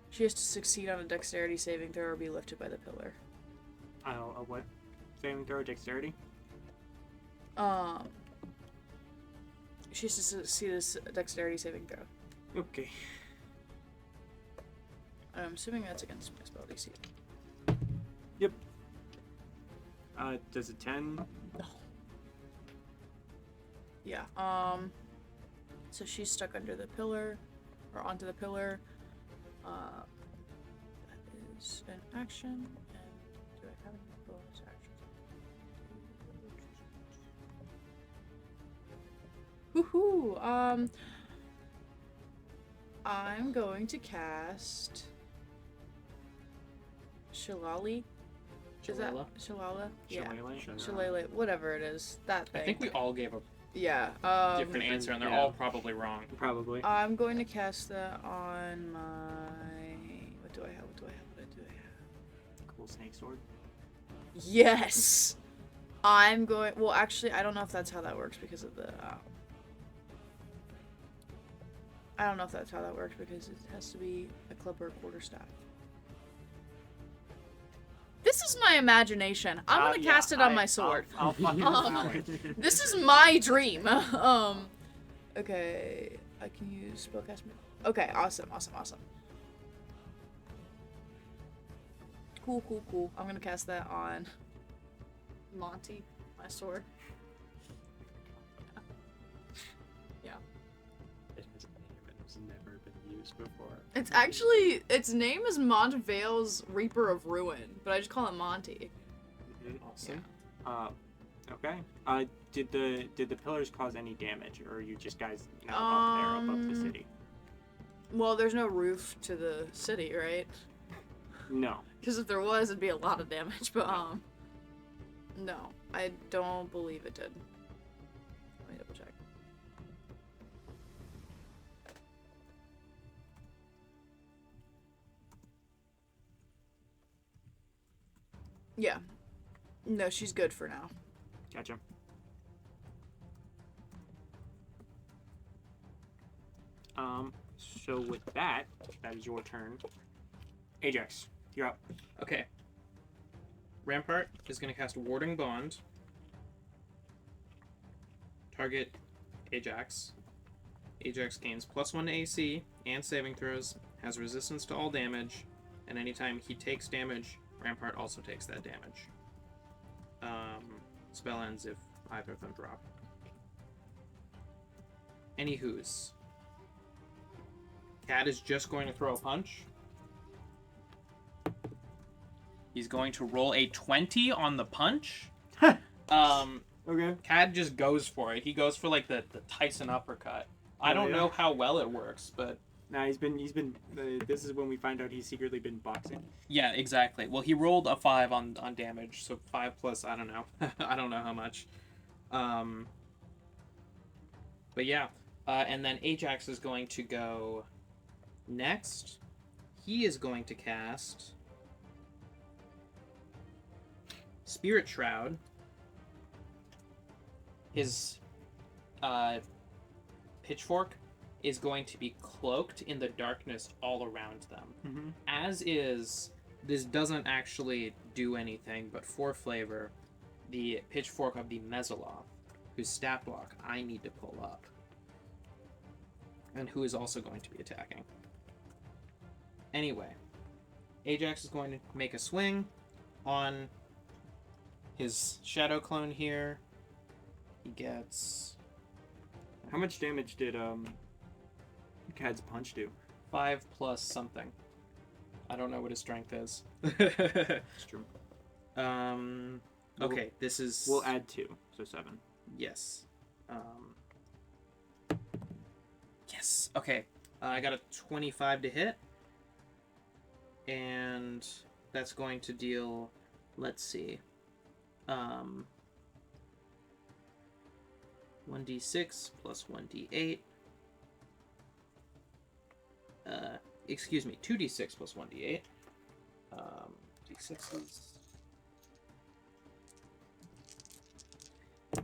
She has to succeed on a dexterity saving throw or be lifted by the pillar. What? Saving throw dexterity? She has to succeed a dexterity saving throw. Okay. I'm assuming that's against my spell DC. Yep. Does a 10? Yeah. So she's stuck under the pillar, or onto the pillar. That is an action. And do I have any bonus actions? Woohoo! I'm going to cast Shillelagh. Is that Shillelagh? Shillelagh? Yeah. Shillelagh? Shillelagh, whatever it is. That I thing. think we all gave a Yeah. different answer, and they're yeah. all probably wrong. Probably. I'm going to cast that on my. What do I have? What do I have? What do I have? Cool snake sword. Yes! I'm going. Well, actually, I don't know if that's how that works because of the. I don't know if that's how that works because it has to be a club or a quarterstaff. This is my imagination. I'm gonna cast it on my sword. I'll fucking allow it. This is my dream. Okay. I can use spellcast. Okay, awesome. Cool. I'm gonna cast that on Monty, my sword. Yeah. It has a name and it's never been used before. It's actually, its name is Montvale's Reaper of Ruin, but I just call it Monty. Awesome. Okay. Did the pillars cause any damage, or are you just guys now up there above the city? Well, there's no roof to the city, right? No. Because if there was, it'd be a lot of damage, but, no. I don't believe it did. Let me double check. Yeah. No, she's good for now. Gotcha. So with that is your turn. Ajax, you're up. Okay. Rampart is going to cast Warding Bond. Target Ajax. Ajax gains +1 to AC and saving throws, has resistance to all damage, and anytime he takes damage, Rampart also takes that damage. Spell ends if either of them drop. Anywho's. Cat is just going to throw a punch. He's going to roll a 20 on the punch. Okay. Cad just goes for it. He goes for like the Tyson uppercut. I don't know how well it works, but Nah, he's been. This is when we find out he's secretly been boxing. yeah, exactly. Well, he rolled a 5 on damage, so 5 plus I don't know. I don't know how much. But yeah, and then Ajax is going to go next. He is going to cast Spirit Shroud. His pitchfork is going to be cloaked in the darkness all around them. Mm-hmm. As is, this doesn't actually do anything, but for flavor, the pitchfork of the Mesoloth, whose stat block I need to pull up, and who is also going to be attacking. Anyway, Ajax is going to make a swing on his shadow clone here. He gets How much damage did Cad's punch do? 5 plus something. I don't know what his strength is. It's true. Okay, this is... We'll add 2, so 7. Yes. Yes. Okay. I got a 25 to hit. And that's going to deal... Let's see. 1d6 plus 1d8. Excuse me, 2d6 plus 1d8. D6s.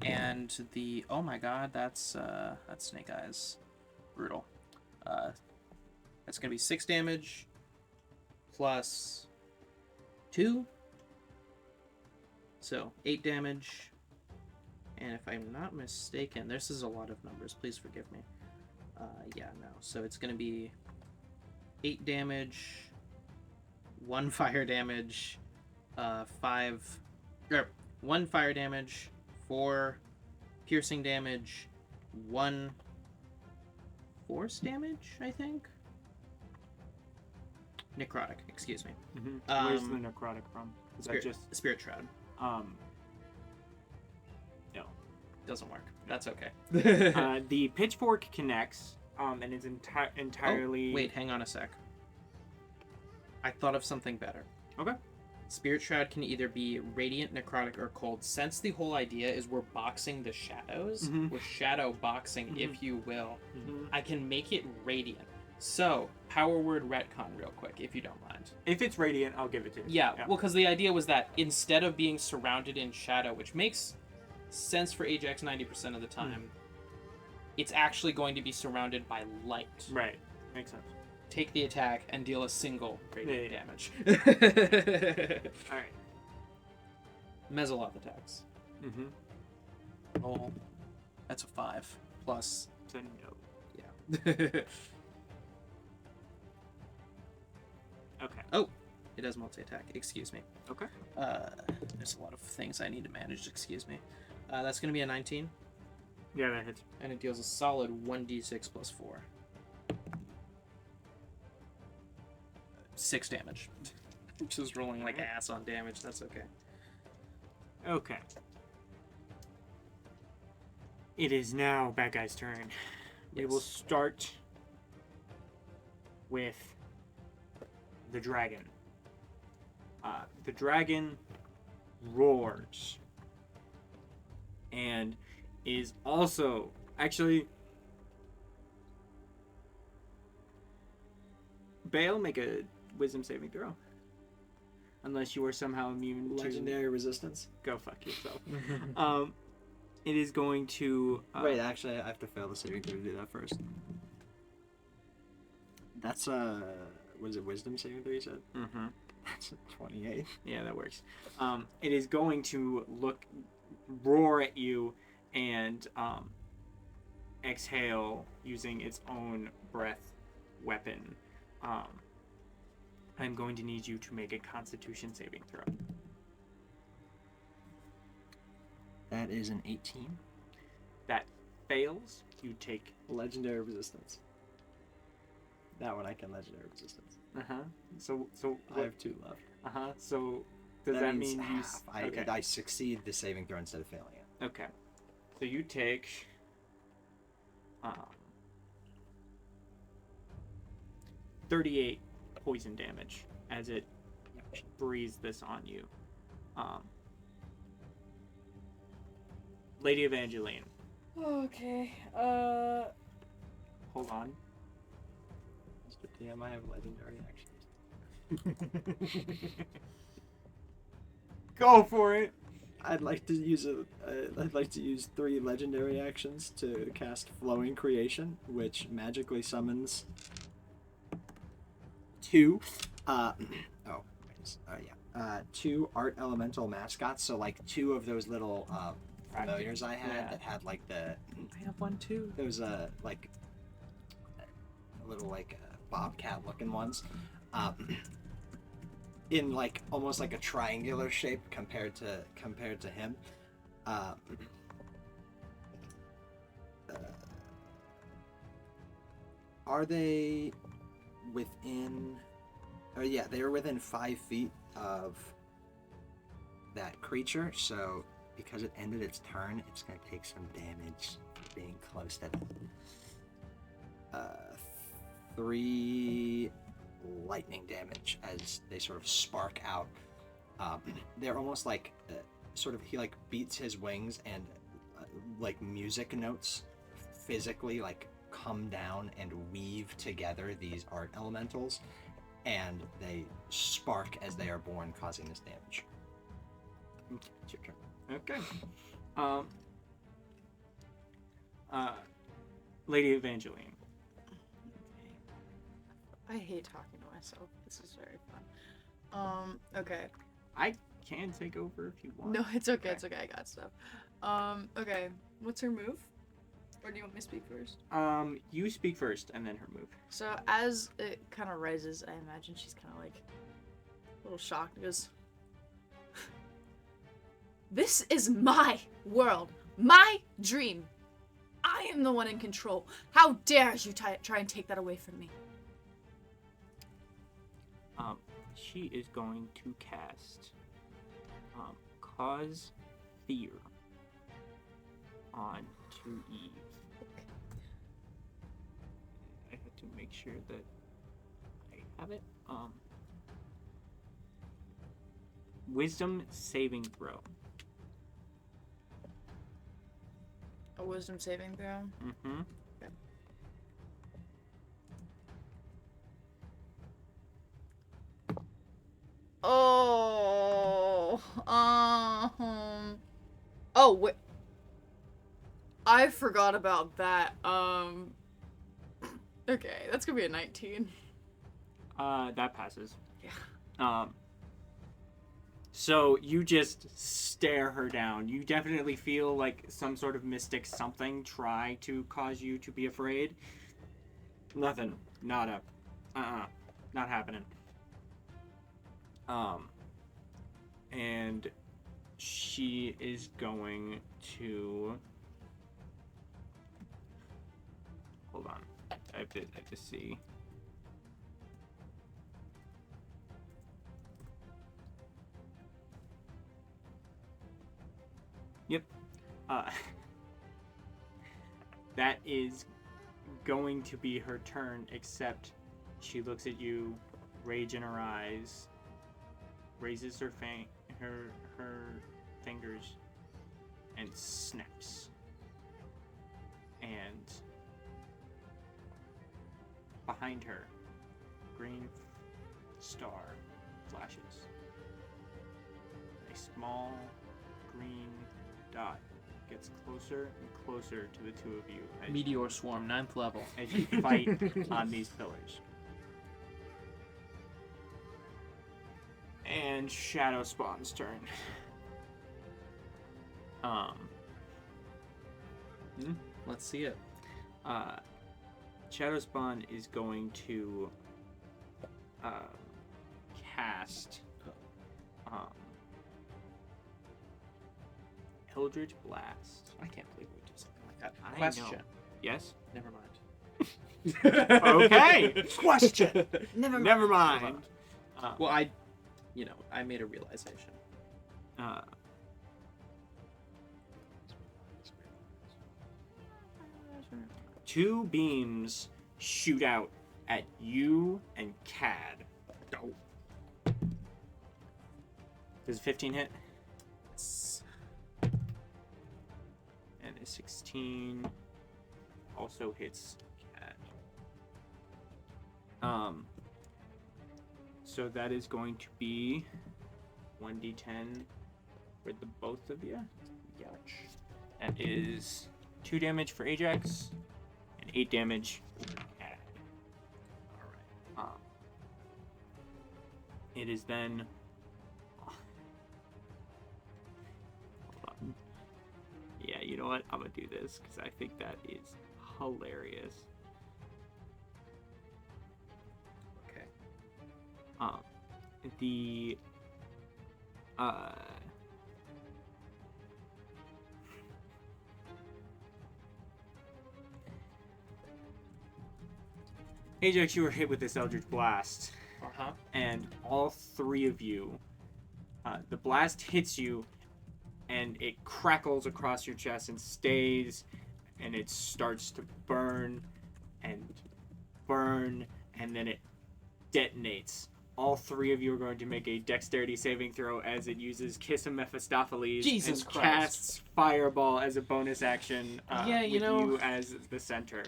And the... Oh my god, that's Snake Eyes. Brutal. That's gonna be 6 damage plus 2. So 8 damage. And if I'm not mistaken, this is a lot of numbers. Please forgive me. Yeah, no. So it's gonna be 8 damage, 1 fire damage, 1 fire damage, 4 piercing damage, 1 force damage, I think. necrotic. Excuse me. Where's the necrotic from? Is that just Spirit Shroud. no. Doesn't work. That's okay. The pitchfork connects, and it's entirely. Oh, wait, hang on a sec. I thought of something better. Okay. Spirit Shroud can either be radiant, necrotic, or cold. Since the whole idea is we're boxing the shadows, we're shadow boxing, if you will, I can make it radiant. So, power word retcon real quick, if you don't mind. If it's radiant, I'll give it to you. Yeah, well, because the idea was that instead of being surrounded in shadow, which makes sense for Ajax 90% of the time, it's actually going to be surrounded by light. Right. Makes sense. Take the attack and deal a single radiant damage. All right. Mezzoloth attacks. Oh, that's a 5 plus. So no. Yeah. Okay. Oh, it does multi-attack. Excuse me. Okay. There's a lot of things I need to manage. Excuse me. That's going to be a 19. Yeah, that hits. And it deals a solid 1d6 plus 4. 6 damage. Just rolling like ass on damage. That's okay. Okay. It is now Bad Guy's turn. We will start with the dragon. The dragon roars and is also actually Bale, make a wisdom saving throw. Unless you are somehow immune to Legendary resistance. go fuck yourself. It is going to Wait, actually, I have to fail the saving throw to do that first. That's was it wisdom saving throw you said? Mm-hmm. That's a 28. Yeah, that works. It is going to roar at you and exhale using its own breath weapon. I'm going to need you to make a Constitution saving throw. That is an 18. That fails. You take. Legendary resistance. That one I can legendary resistance. So I have 2 left. So does that mean you? Half. I succeed the saving throw instead of failing it. Okay. So you take. 38 poison damage as it breathes this on you. Lady Evangeline. Okay. Hold on. Mr. TM, I have legendary actions. Go for it. I'd like to use I'd like to use 3 legendary actions to cast Flowing Creation, which magically summons 2. 2 art elemental mascots. So like 2 of those little familiars I had that had like the. I have one too. Those like little like bobcat looking ones. In like almost like a triangular shape compared to him. Are they within? Oh yeah, they are within 5 feet of that creature. So because it ended its turn, it's gonna take some damage for being close to them. 3 lightning damage as they sort of spark out. They're almost like he like beats his wings and like music notes physically like come down and weave together these art elementals, and they spark as they are born, causing this damage. It's your turn. Okay. Lady Evangeline. I hate talking to myself. This is very fun. Okay. I can take over if you want. No, it's okay. It's okay. I got stuff. Okay. What's her move? Or do you want me to speak first? You speak first, and then her move. So as it kind of rises, I imagine she's kind of like a little shocked because this is my world, my dream. I am the one in control. How dare you try and take that away from me? she is going to cast Cause Fear on to Eve. I have to make sure that I have it. Wisdom saving throw. A wisdom saving throw. Mm-hmm. Oh. Oh wait. I forgot about that. Okay, that's gonna be a 19. That passes. Yeah. So you just stare her down. You definitely feel like some sort of mystic something try to cause you to be afraid. Nothing. Nada. Not happening. And she is going to... Hold on. I have to see. Yep. That is going to be her turn, except she looks at you, rage in her eyes, raises her fingers, and snaps. And behind her, green star flashes. A small green dot gets closer and closer to the two of you Meteor Swarm, 9th level. as you fight on these pillars. And Shadow Spawn's turn. Let's see it. Shadow Spawn is going to cast Eldritch Blast. I can't believe we did something like that. I Question. know. Yes? Never mind. Okay. Question. Never mind. Well, I made a realization. Two beams shoot out at you and Cad. Does 15 hit? And a 16 also hits Cad. So that is going to be 1d10 for the both of you. Ouch. That is 2 damage for Ajax and 8 damage for Cad. Alright. It is then... Hold on. Yeah, you know what? I'm gonna do this because I think that is hilarious. Okay. The Ajax, you were hit with this Eldritch Blast, and all three of you, the blast hits you, and it crackles across your chest and stays, and it starts to burn, and then it detonates. All three of you are going to make a dexterity saving throw as it uses Kiss of Mephistopheles Jesus and Christ. casts Fireball as a bonus action Yeah, with you as the center.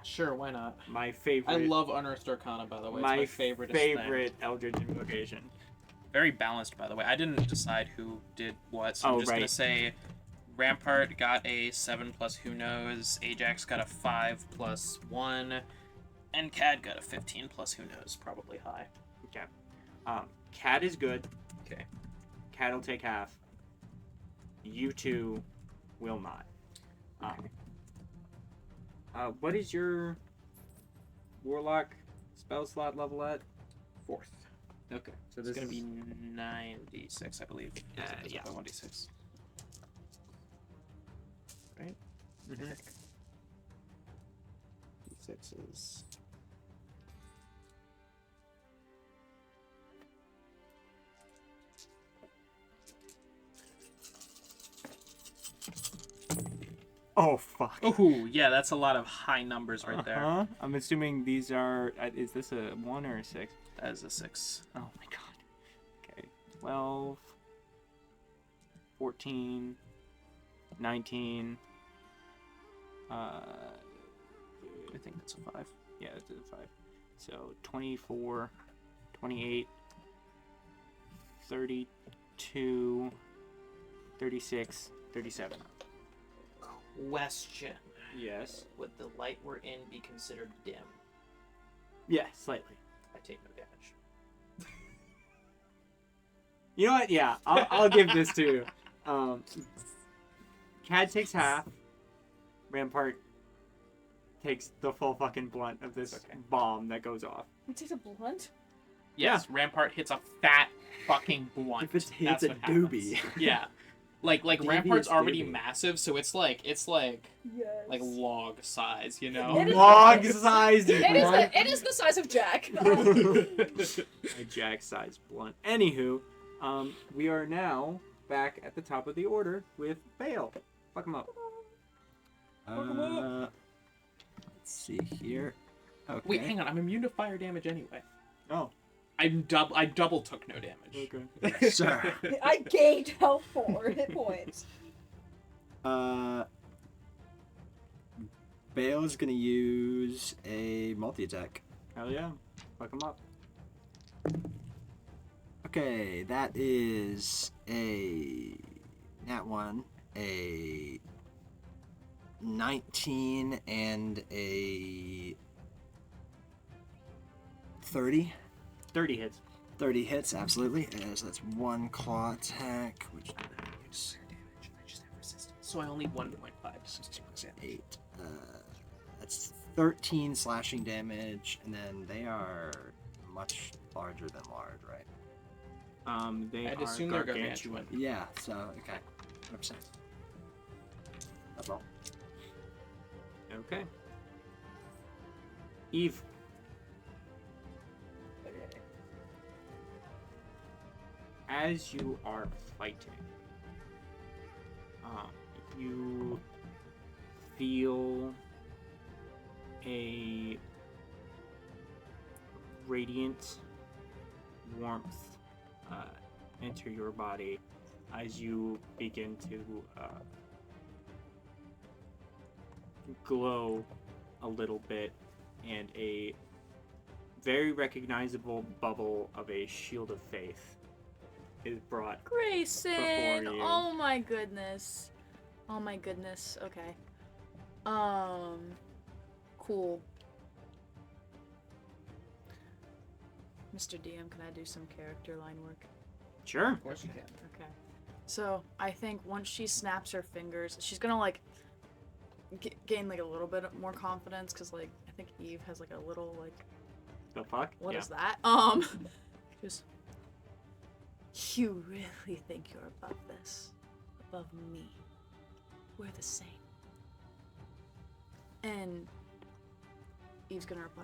Sure, why not? My favorite. I love Unearthed Arcana, by the way. It's my favorite Eldritch Invocation. Very balanced, by the way. I didn't decide who did what, so I'm just right. gonna say Rampart got a 7 plus who knows, Ajax got a 5 plus 1, and Cad got a 15 plus who knows, probably high. Okay. Cad is good. Okay. Cad will take half. You two will not. What is your Warlock spell slot level at? 4th. Okay. So It's this gonna is... be 9d6, I believe. yeah. 1d6. Right? Mhm. D6 is... Oh fuck. Ooh, yeah, that's a lot of high numbers right there. Uh-huh. I'm assuming these are. Is this a 1 or a 6? That is a 6. Oh my god. Okay. 12, 14, 19. I think that's a 5. Yeah, it's a 5. So 24, 28, 32, 36, 37. Question. Yes. Would the light we're in be considered dim? Yeah, slightly. I take no damage. You know what? Yeah, I'll give this to you. Cad takes half. Rampart takes the full fucking blunt of this bomb that goes off. It takes a blunt? Yes, Rampart hits a fat fucking blunt. If it That's hits a what happens. doobie. Yeah. Like Devious Rampart's already doobie. massive, so it's like Yes. log size, you know? It is- Log sized It is the size of Jack. a jack-sized blunt. Anywho, we are now back at the top of the order with Bale. Fuck him up. Let's see here. Okay. Wait, hang on. I'm immune to fire damage anyway. Oh, I double took no damage. okay. Sir. I gained health 4 hit points. Bale is gonna use a multi-attack. Hell yeah. Fuck him up. Okay, that is a nat 1, a 19, and a 30. 30 hits. 30 hits, absolutely. So that's 1 claw attack, which is damage. I just have resistance. So I only 1.5. 8. That's 13 slashing damage, and then they are much larger than large, right? They I'd are assume they're gargantuan. gargantuan. Yeah, so, okay. 100%. That's all. Okay. Eve. As you are fighting, you feel a radiant warmth enter your body as you begin to glow a little bit, and a very recognizable bubble of a shield of faith is brought. Grayson! Before you. Oh my goodness. Oh my goodness. Okay. Cool. Mr. DM, can I do some character line work? Sure. Of course you can. Okay. So, I think once she snaps her fingers, she's gonna, like, gain, like, a little bit more confidence, because, like, I think Eve has, like, a little, like, The fuck? what Yeah. is that? Just, you really think you're above this? Above me? We're the same. And Eve's gonna reply,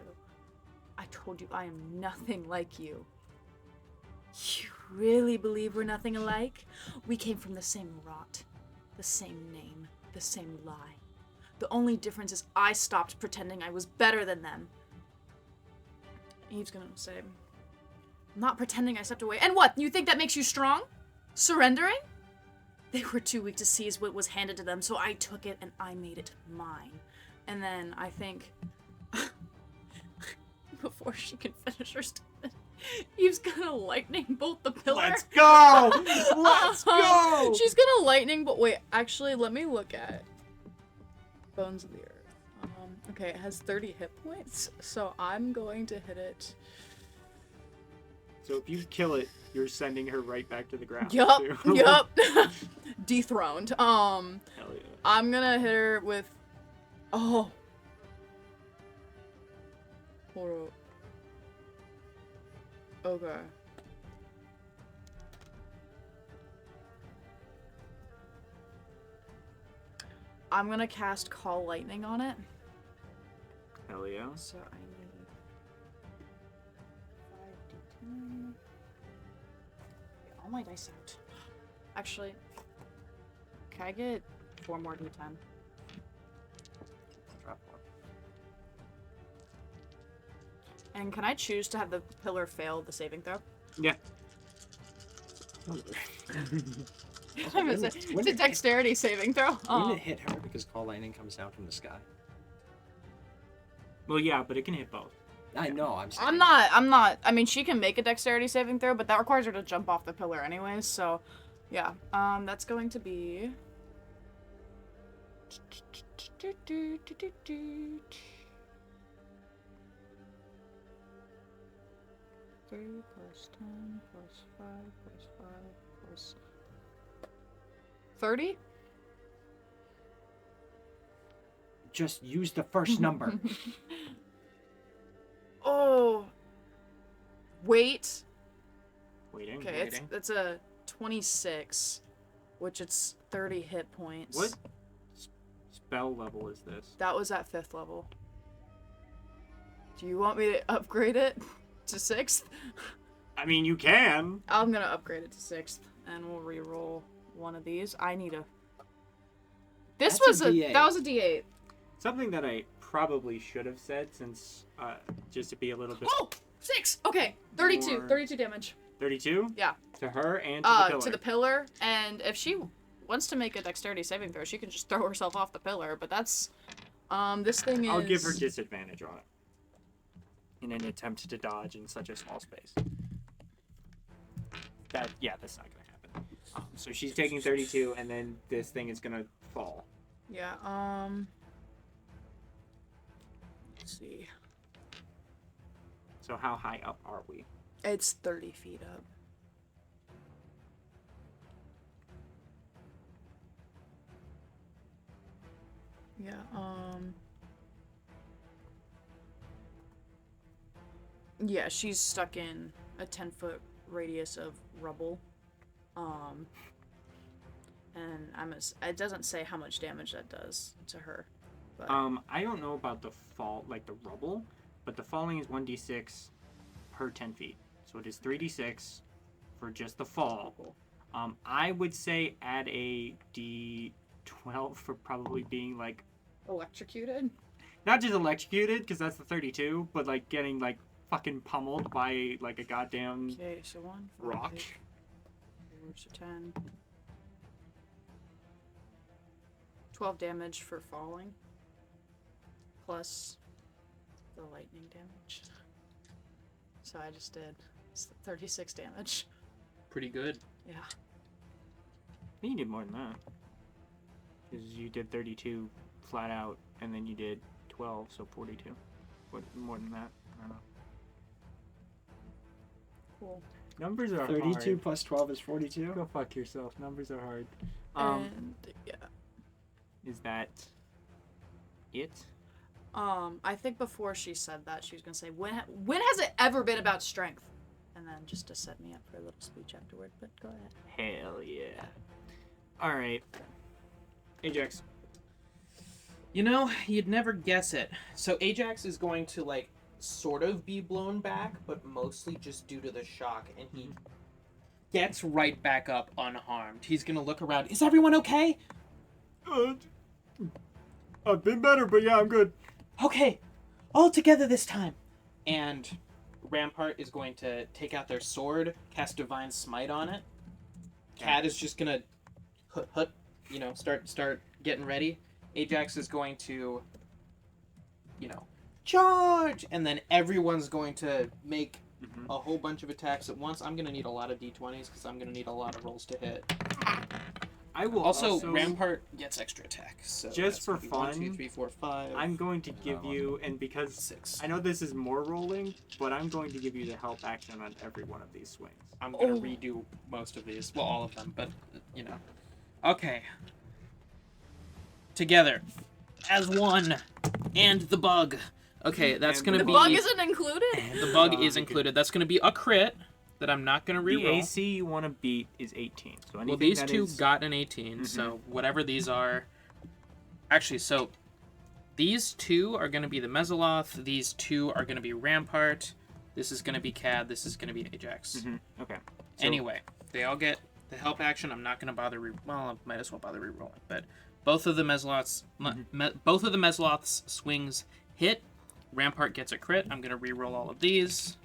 I told you I am nothing like you. You really believe we're nothing alike? We came from the same rot, the same name, the same lie. The only difference is I stopped pretending I was better than them. Eve's gonna say, I'm not pretending I stepped away. And what? You think that makes you strong? Surrendering? They were too weak to seize what was handed to them, so I took it and I made it mine. And then I think, before she can finish her statement, Eve's gonna lightning bolt the pillar. Let's go! Let's go! She's gonna lightning, but wait, actually, let me look at Bones of the Earth. Okay, it has 30 hit points, so I'm going to hit it. So if you kill it, you're sending her right back to the ground. Yup, too. yup. Dethroned. Hell yeah. I'm gonna hit her with. Oh. Hold up. Okay. I'm gonna cast Call Lightning on it. Hell yeah. So I need 5d10. Get all my dice out. Actually, can I get 4 more d10? And can I choose to have the pillar fail the saving throw? Yeah. It's a dexterity saving throw. Wouldn't it hit her because call lightning comes down from the sky? Well, yeah, but it can hit both. I know. I'm saying. I'm not. I mean, she can make a dexterity saving throw, but that requires her to jump off the pillar anyways. So, yeah. That's going to be. 3 plus 10 plus 5 plus 5 plus 30? Just use the first number. Oh. Wait. Waiting. Okay, it's a 26, which it's 30 hit points. What spell level is this? That was at 5th level. Do you want me to upgrade it to 6th? I mean, you can. I'm gonna upgrade it to 6th, and we'll re-roll one of these. I need a... That was a D8. Something that I probably should have said, since just to be a little bit. Oh! 6! Okay, 32. More- 32 damage. 32? Yeah. To her and to the pillar. To the pillar, and if she wants to make a dexterity saving throw, she can just throw herself off the pillar, but that's... this thing is... I'll give her disadvantage on it. In an attempt to dodge in such a small space. That's not gonna happen. So she's taking 32, and then this thing is gonna fall. Yeah, let's see. So how high up are we? It's 30 feet up. Yeah, yeah, she's stuck in a 10-foot radius of rubble. And it doesn't say how much damage that does to her. But I don't know about the fall, like the rubble, but the falling is 1d6 per 10 feet. So it is 3d6 for just the fall. I would say add a d12 for probably being like... electrocuted? Not just electrocuted, because that's the 32, but like getting like fucking pummeled by like a goddamn Okay, so 1, 5, rock. 8, 4, so 10. 12 damage for falling. Plus the lightning damage. So I just did 36 damage. Pretty good. Yeah. I think you did more than that. Because you did 32 flat out, and then you did 12, so 42. What, more than that? I don't know. Cool. Numbers are 32 hard. plus 12 is 42. Go fuck yourself. Numbers are hard. And yeah. Is that it? I think before she said that, she was gonna say, when has it ever been about strength? And then just to set me up for a little speech afterward, but go ahead. Hell yeah. Alright. Ajax. You know, you'd never guess it. So Ajax is going to, like, sort of be blown back, but mostly just due to the shock, and he gets right back up unharmed. He's gonna look around. Is everyone okay? I've been better, but yeah, I'm good. Okay, all together this time. And Rampart is going to take out their sword, cast Divine Smite on it. Cat is just gonna start getting ready. Ajax is going to, charge, and then everyone's going to make a whole bunch of attacks at once. I'm gonna need a lot of d20s because I'm gonna need a lot of rolls to hit. I will Also, Rampart gets extra attack. So just that's for gonna be 1, 2, fun, 3, 4, 5. I'm going to give you, and because 6. I know this is more rolling, but I'm going to give you the help action on every one of these swings. I'm gonna redo most of these. Well, all of them, but Okay. Together, as one, and the bug. Okay, that's And gonna The be. bug isn't included? The bug is included. That's gonna be a crit that I'm not gonna The reroll. AC you want to beat is 18. So anything Well, these that two is- got an 18, so whatever these are. Actually, so these two are gonna be the Mezzoloth. These two are gonna be Rampart. This is gonna be Cad. This is gonna be Ajax. Okay. So- Anyway, they all get the help action. I'm not gonna bother. Well, I might as well bother rerolling. But both of the Mezzoloths, both of the Mezzoloths swings hit. Rampart gets a crit. I'm gonna re-roll all of these.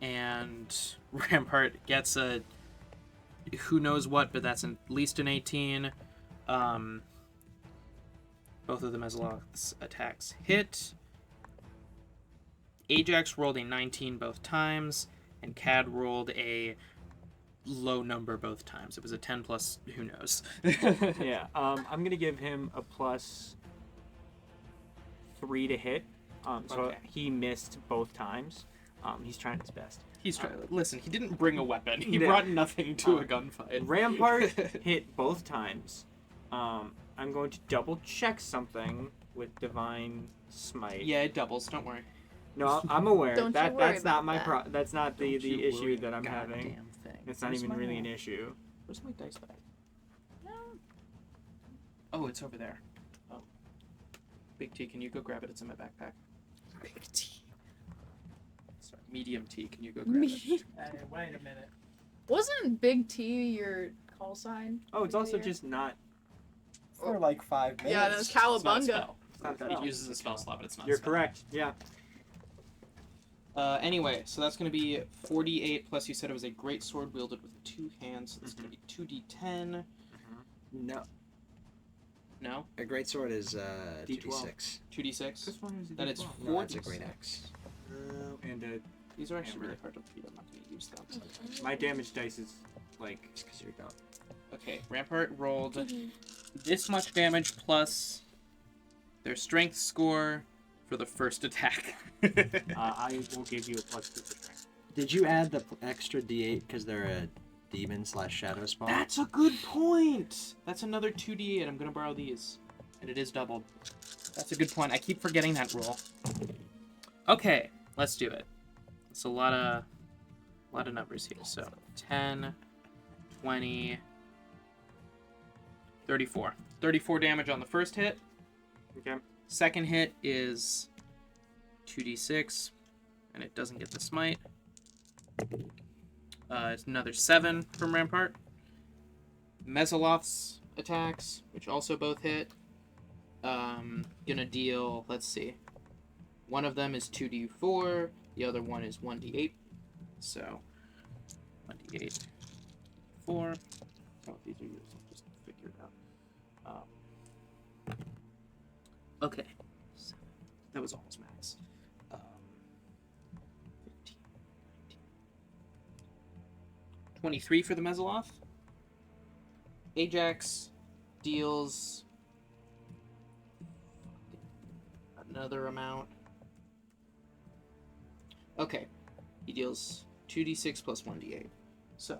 And Rampart gets a who knows what, but that's at least an 18. Both of the Mezzalofts attacks hit. Ajax rolled a 19 both times, and Cad rolled a low number both times. It was a 10 plus who knows. Yeah. I'm gonna give him a +3 to hit. So Okay. he missed both times. He's trying his best. He's trying. Listen, he didn't bring a weapon. He No. brought nothing to a gunfight. Rampart hit both times. I'm going to double check something with Divine Smite. Yeah, it doubles. Don't worry. No, I'm aware. Don't you That's worry not about my that. that's not the Don't you issue worry that a I'm having. goddamn thing. It's not Where's even my- really an issue. Where's my dice bag? Oh, it's over there. Oh. Big T, can you go grab it? It's in my backpack. Big T. Sorry, medium T, can you go grab it? Hey, wait a minute. Wasn't Big T your call sign? Oh, it's for the also year? just not. For like 5 minutes. Yeah, that's It's not a Cowabunga. spell. It's not that. It uses a spell slot, but it's not. You're a spell. correct. Yeah. Anyway, so that's going to be 48 plus. You said it was a great sword wielded with 2 hands, so that's going to be 2d10. No, No, a great sword is D12. 2d6. 2d6. This one is a Then it's D12. No, it's a 4d6. great axe. And These are actually Hammer. really hard to read. I'm not going to use them. my damage dice is like. Just because you're dumb. Okay, Rampart rolled this much damage plus their strength score for the first attack. I will give you a +2 for strength. Did you add the extra d8 because they're a demon/shadow spawn? That's a good point. That's another 2d8. I'm gonna borrow these, and it is doubled. That's a good point. I keep forgetting that rule. Okay, let's do it. It's a lot of numbers here. So 10, 20, 34. 34 damage on the first hit. Okay. Second hit is 2d6, and it doesn't get the smite. It's another 7 from Rampart. Mezzalofts attacks, which also both hit. Gonna deal, let's see. One of them is 2d4, the other one is 1d8. So, 1d8, 4. Oh, these are yours. I'll just figure it out. Okay. So, that was almost max. 15, 19. 23 for the Mezzaloth. Ajax deals another amount. Okay. He deals 2d6 plus 1d8. So,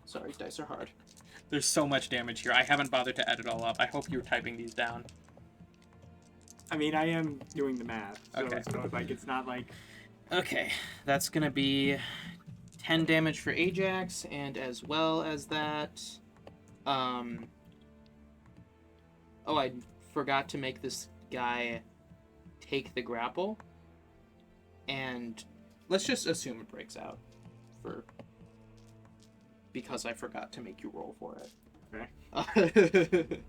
sorry, dice are hard. There's so much damage here. I haven't bothered to add it all up. I hope you're typing these down. I mean, I am doing the math. So, Okay. so like, it's not like. Okay, that's gonna be 10 damage for Ajax, and as well as that, oh, I forgot to make this guy take the grapple, and let's just assume it breaks out, because I forgot to make you roll for it. Okay.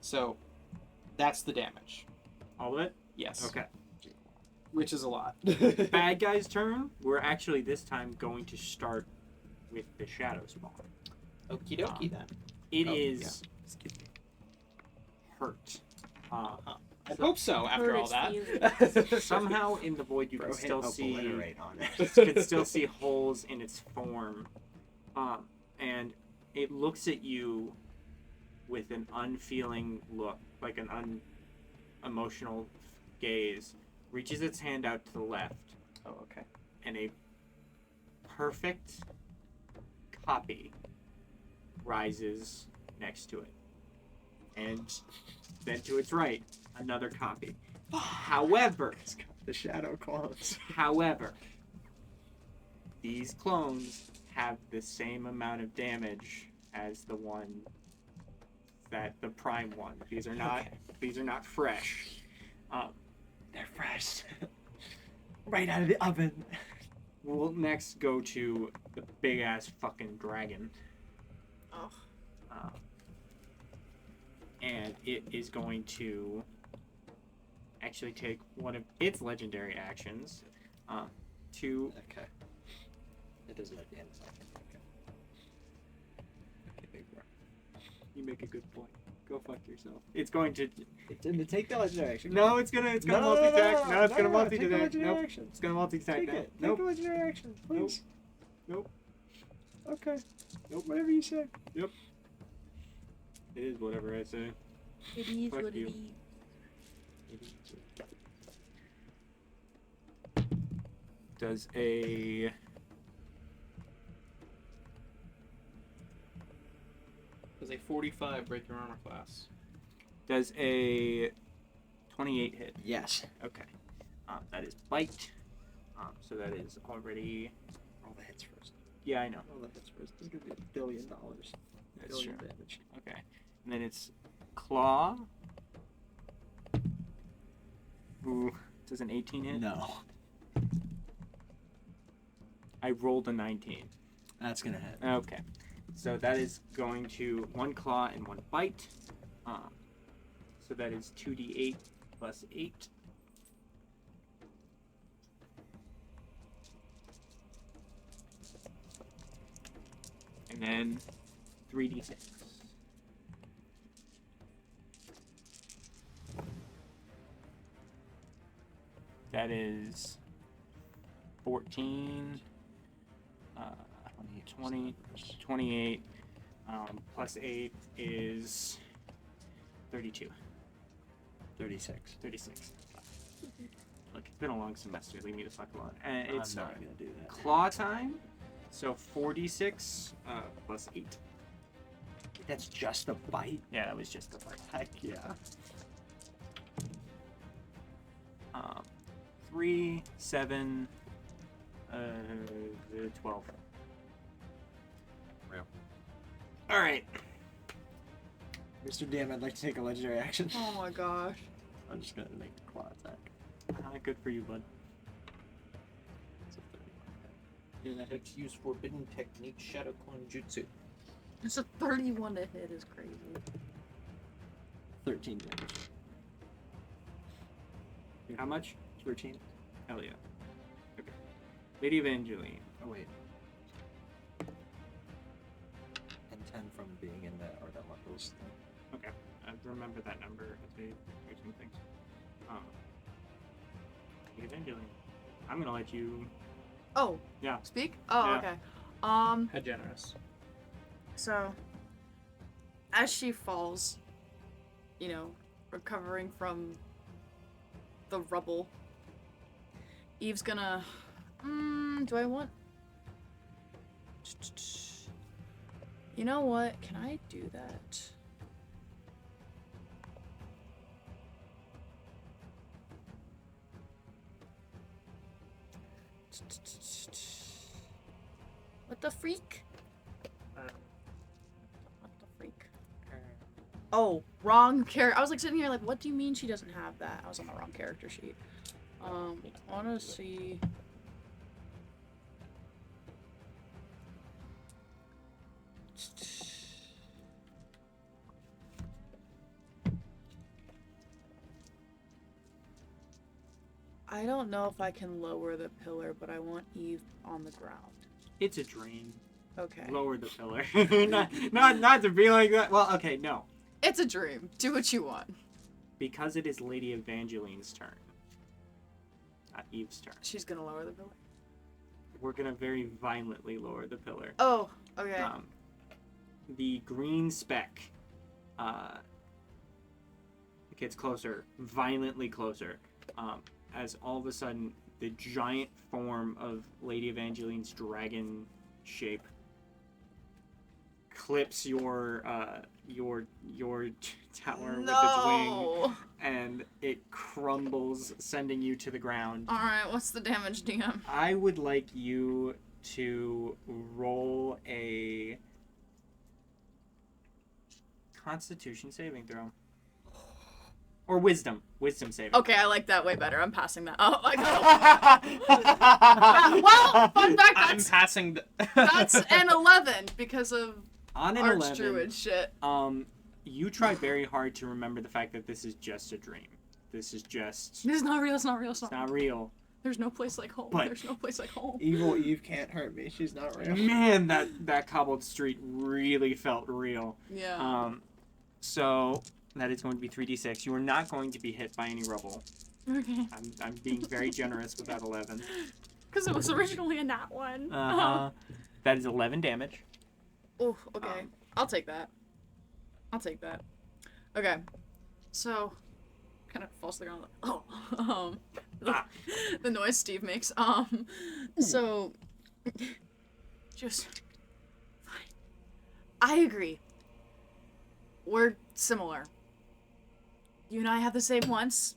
So, that's the damage. All of it? Yes. Okay. Which is a lot. Bad guy's turn. We're actually this time going to start with the shadow spawn. Okie dokie then. It Oh, is hurt. I hope so after all that. Somehow in the void you Bro, can hit still see obliterate on it. you can still see holes in its form, and it looks at you with an unfeeling look, like an unemotional gaze. Reaches its hand out to the left, Oh, okay. and a perfect copy rises next to it. And then to its right, another copy. However, The shadow clones. however, these clones have the same amount of damage as the one the prime one. These are not fresh. They're fresh. Right out of the oven. We'll next go to the big ass fucking dragon. Oh. and it is going to actually take one of its legendary actions to. Okay. It doesn't have the end second. Okay. Okay, big bro. You make a good point. Go fuck yourself. It's going to. It didn't take the legendary action. No, it's gonna No, multi-attack. No, it's gonna Take the multi-attack. legendary Nope. action. It's gonna multi-attack Take now. it. Take Nope. the legendary action, please. Nope. Okay. Nope. Whatever you say. It is whatever I say. It is Fuck what you. it is. Does a Does a 45 break your armor class? 28 hit? Yes. Okay. That is bite. So that is already. All the hits first. Yeah, I know. All the hits first. This is gonna be $1 billion. That's billion true. damage. Okay. And then it's claw. Ooh, does an 18 hit? No. I rolled a 19. That's gonna hit. Okay. So that is going to 1 claw and 1 bite. So that is 2d8 plus 8. And then 3d6. That is 14, 20, 28, plus 8 is 32. 36. 36. Look, it's been a long semester. Leave me the fuck alone. And it's I'm not gonna do that. claw time. So 46 plus 8. That's just a bite. Yeah, that was just a bite. Heck yeah. 3, 7, 12. Real. All right. Mr. DM, I'd like to take a legendary action. Oh my gosh. I'm just gonna make the claw attack. Good for you, bud. It's a 31. Do that. Let's use forbidden technique Shadow Clone Jutsu. It's a 31 to hit is crazy. 13 damage. How much? 13. Hell yeah. Okay. Lady Evangeline. Oh wait. And 10 from being in the Elementals thing. Okay. I remember that number as they do some things. Lady Evangeline. I'm gonna let you. Oh. Yeah. Speak? Oh, Yeah. okay. How generous. So, as she falls, you know, recovering from the rubble, Eve's gonna. Do I want. You know what? Can I do that? What the freak? What the freak? Oh, wrong character. I was like sitting here like, what do you mean she doesn't have that? I was on the wrong character sheet. I wanna see. I don't know if I can lower the pillar, but I want Eve on the ground. It's a dream. Okay. Lower the pillar. not to be like that. Well, okay, no. It's a dream. Do what you want. Because it is Lady Evangeline's turn. Not Eve's turn. She's gonna lower the pillar. We're gonna very violently lower the pillar. Oh, okay. The green speck gets closer, violently closer, as all of a sudden the giant form of Lady Evangeline's dragon shape clips your tower with its wing, No. and it crumbles, sending you to the ground. All right. What's the damage, DM? I would like you to roll a Constitution saving throw. Or wisdom saving. Okay, I like that way better. I'm passing that. Oh, I know. Well, fun fact, I'm passing the. that's an 11 because of On an 11, Archdruid shit. you try very hard to remember the fact that this is just a dream. This is just. This is not real. It's not real. It's It's not. not real. There's no place like home. But- There's no place like home. Evil Eve can't hurt me. She's not real. Man, that cobbled street really felt real. Yeah. So that is going to be 3d6. You are not going to be hit by any rubble. Okay. I'm being very generous with that 11. Because it was originally a nat one. Uh-huh. That is 11 damage. Oh, okay. I'll take that. I'll take that. Okay. So, kind of falls to the ground. The noise Steve makes. So, just fine. I agree. We're similar. You and I have the same ones.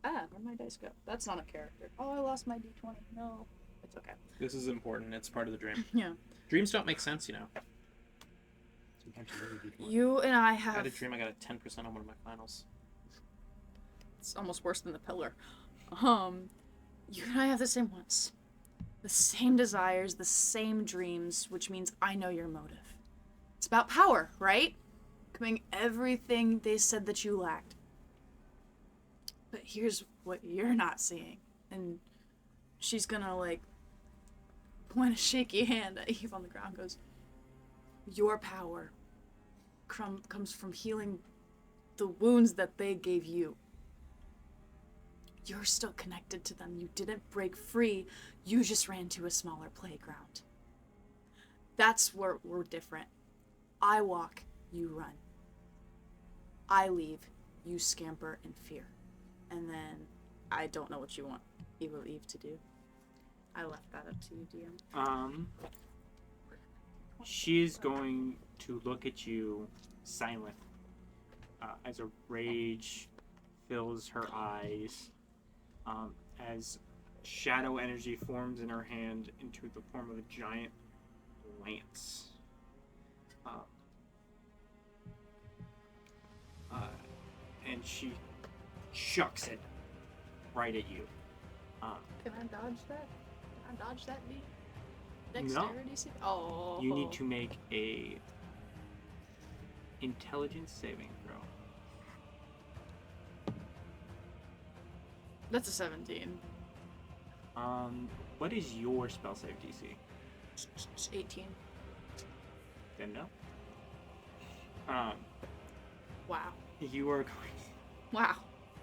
Where'd my dice go? That's not a character. Oh, I lost my d20. No. It's okay. This is important. It's part of the dream. Yeah. Dreams don't make sense, you know. You and I I had a have... dream I got a 10% on one of my finals. It's almost worse than the pillar. You and I have the same ones. The same desires, the same dreams, which means I know your motive. It's about power, right? Becoming everything they said that you lacked. But here's what you're not seeing. And she's gonna, like, point a shaky hand at Eve on the ground, goes, your power comes from healing the wounds that they gave you. You're still connected to them. You didn't break free. You just ran to a smaller playground. That's where we're different. I walk, you run. I leave, you scamper in fear. And then I don't know what you want Evil Eve to do. I left that up to you, DM. She's going to look at you silent as a rage fills her eyes, as shadow energy forms in her hand into the form of a giant lance. And she chucks it right at you. Can I dodge that? Can I dodge that beat? No. Dexterity save? Oh. You need to make a intelligence saving throw. That's a 17. What is your spell save DC? 18. Then no. Wow. You are going. Wow.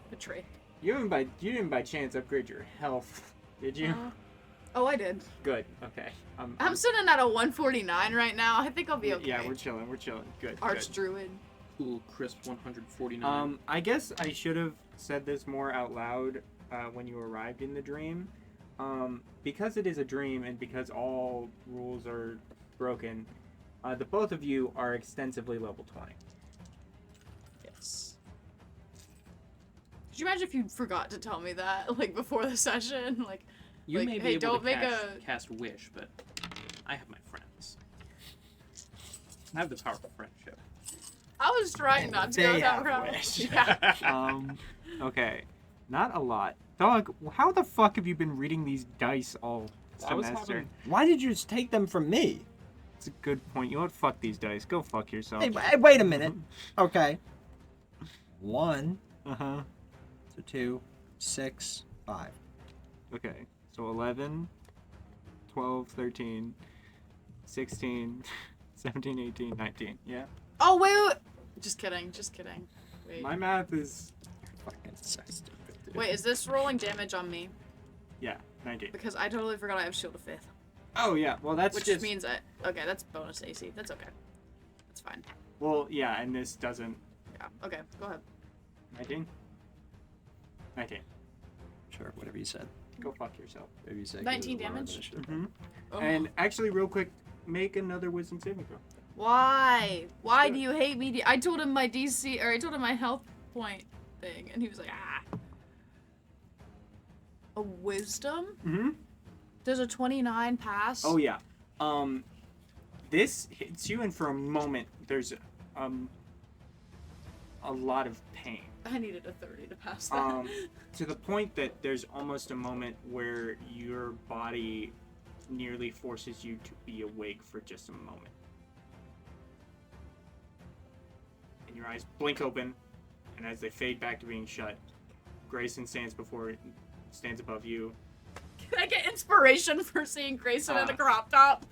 Betrayed. You didn't by chance upgrade your health, did you? Oh, I did. Good. Okay. I'm sitting at a 149 right now. I think I'll be okay. Yeah, we're chilling. Good. Archdruid. Cool, crisp 149. Good. I guess I should have said this more out loud when you arrived in the dream. Because it is a dream and because all rules are broken, the both of you are extensively level 20. Yes. Could you imagine if you forgot to tell me that, like, before the session? Like, You like, may hey, be able don't to make cast Wish, but I have my friends. I have the power of friendship. I was trying not to go They that have route. wish. Yeah. Okay. Not a lot. Dog, how the fuck have you been reading these dice all I was semester? having- Why did you just take them from me? It's a good point. You know what? Fuck these dice. Go fuck yourself. Hey, wait a minute. Okay. 1, Uh-huh. so 2, 6, 5. Okay. So 11, 12, 13, 16, 17, 18, 19. Yeah. Oh, wait. Just kidding. Wait. My math is... Fucking so stupid. Dude. Wait, is this rolling damage on me? Yeah, 19. Because I totally forgot I have Shield of Faith. Oh, yeah. Well, that's Which just... means that... Okay, that's bonus AC. That's okay. That's fine. Well, yeah, and this doesn't... Yeah. Okay, go ahead. 19? 19. Sure, whatever you said. Go fuck yourself. Whatever you said. 19 'cause it was lower damage? than it should have Mm-hmm. been. Oh. And actually, real quick, make another wisdom saving throw. Why? Why Sure. do you hate me? I told him my DC, or I told him my health point thing, and he was like, ah. A wisdom? Mm-hmm. Does a 29 pass? Oh, yeah. This hits you, and for a moment, there's a lot of pain. I needed a 30 to pass that. To the point that there's almost a moment where your body nearly forces you to be awake for just a moment. and your eyes blink open, and as they fade back to being shut, Grayson stands above you, Can I get inspiration for seeing Grayson in a Ah. crop top?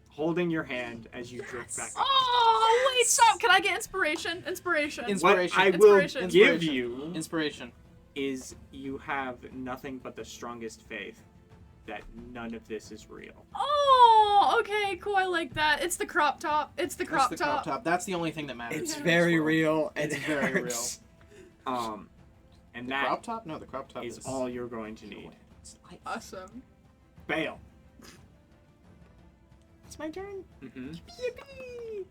holding your hand as you drift back. Oh, wait, stop. Can I get inspiration? Inspiration. What Inspiration. I will Inspiration. give you Inspiration. is you have nothing but the strongest faith that none of this is real. Oh, okay, cool. I like that. It's the crop top. It's the crop That's the crop top. top. That's the only thing that matters. It's Yeah. very real. And It's it very real. hurts. And The that crop top? No, the crop top is all you're going to need. Awesome. Bail. It's my turn. Mm-hmm. Yippee!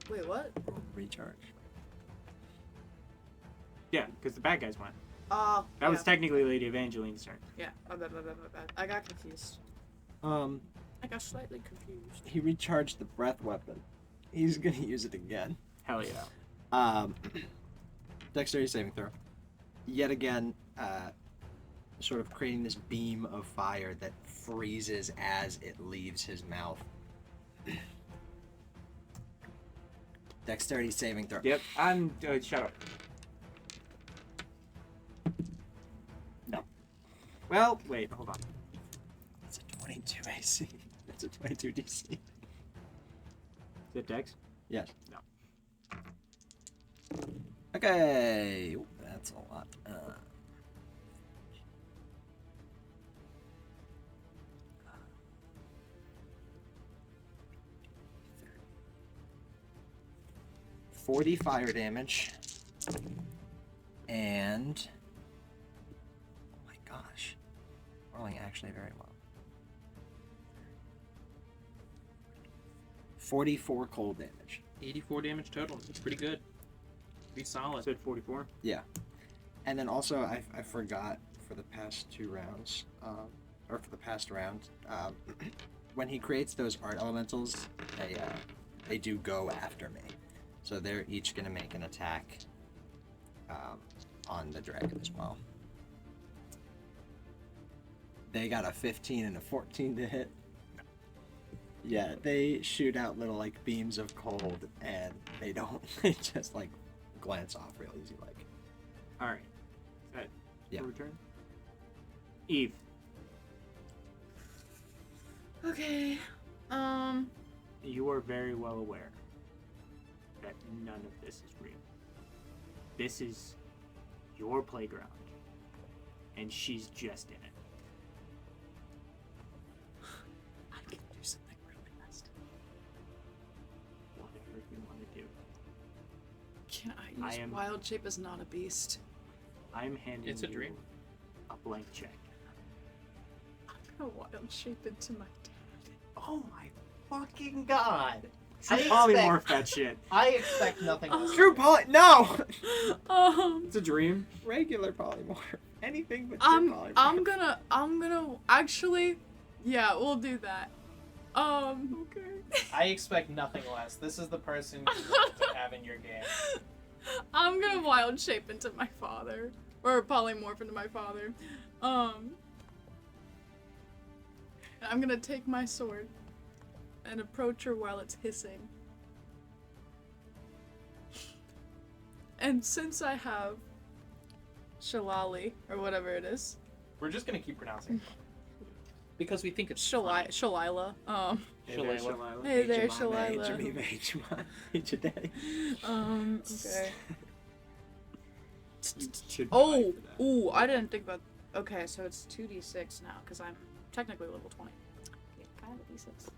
Wait, what? Recharge. Yeah, because the bad guys went. Oh, That was technically Lady Evangeline's turn. yeah. My bad. I got confused. I got slightly confused. He recharged the breath weapon. He's gonna use it again. Hell yeah. Dexterity saving throw. Yet again, sort of creating this beam of fire that freezes as it leaves his mouth. Dexterity saving throw. Yep. Shut up. No. Well, wait. Hold on. It's a 22 AC. It's a 22 DC. Is it Dex? Yes. No. Okay. Ooh, that's a lot. 40 fire damage. And oh my gosh. Rolling actually very well. 44 cold damage. 84 damage total. It's pretty good. Pretty I solid. said 44. And then also, I forgot for the past 2 rounds, or for the past round, when he creates those art elementals, they do go after me. So they're each going to make an attack on the dragon as well. They got a 15 and a 14 to hit. Yeah, they shoot out little like beams of cold, and they just like glance off real easy like. All right. Is that Yeah. your turn? Eve. Okay. You are very well aware that none of this is real. This is your playground, and she's just in it. I can do something really messed up. Whatever you want to do. Can I use I am- wild shape as not a beast? I'm handing It's a you dream. a blank check. I'm gonna wild shape into my dad. Oh my fucking god! She polymorph that shit. I expect nothing less. True poly. No. It's a dream. Regular polymorph. Anything but true polymorph. I'm gonna actually, yeah, we'll do that. Okay. I expect nothing less. This is the person you want to have in your game. I'm gonna wild shape into my father, or polymorph into my father. I'm gonna take my sword and approach her while it's hissing. And since I have Shalali, or whatever it is, We're just gonna keep pronouncing it. Because we think it's Shalila, Hey there, Shalila. hey there, H-A-M-A, Shalila. H-A-M-A, H-A-M-A, H-A-day. Okay. You should Oh, die for that. ooh, I didn't think about. Okay, so it's 2d6 now because I'm technically level 20. Okay, can I have a d6?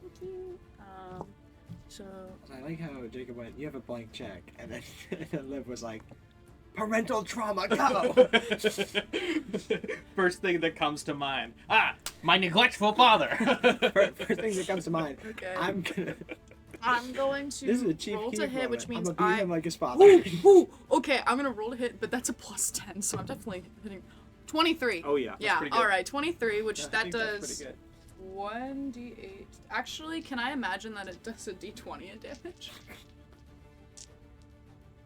Thank you. So I like how Jacob went, you have a blank check, and then Liv was like, parental trauma, go! First thing that comes to mind. My neglectful father. First thing that comes to mind, okay, I'm going to this is a Chief roll Keef to hit, moment. which means I'm gonna beat I. him like his father. Ooh, ooh, okay, I'm gonna roll to hit, but that's a plus 10, so I'm definitely hitting. 23. Oh yeah. yeah, pretty good. alright, 23, which Yeah, I that think that's does pretty good. 1d8. Actually, can I imagine that it does a d20 in damage?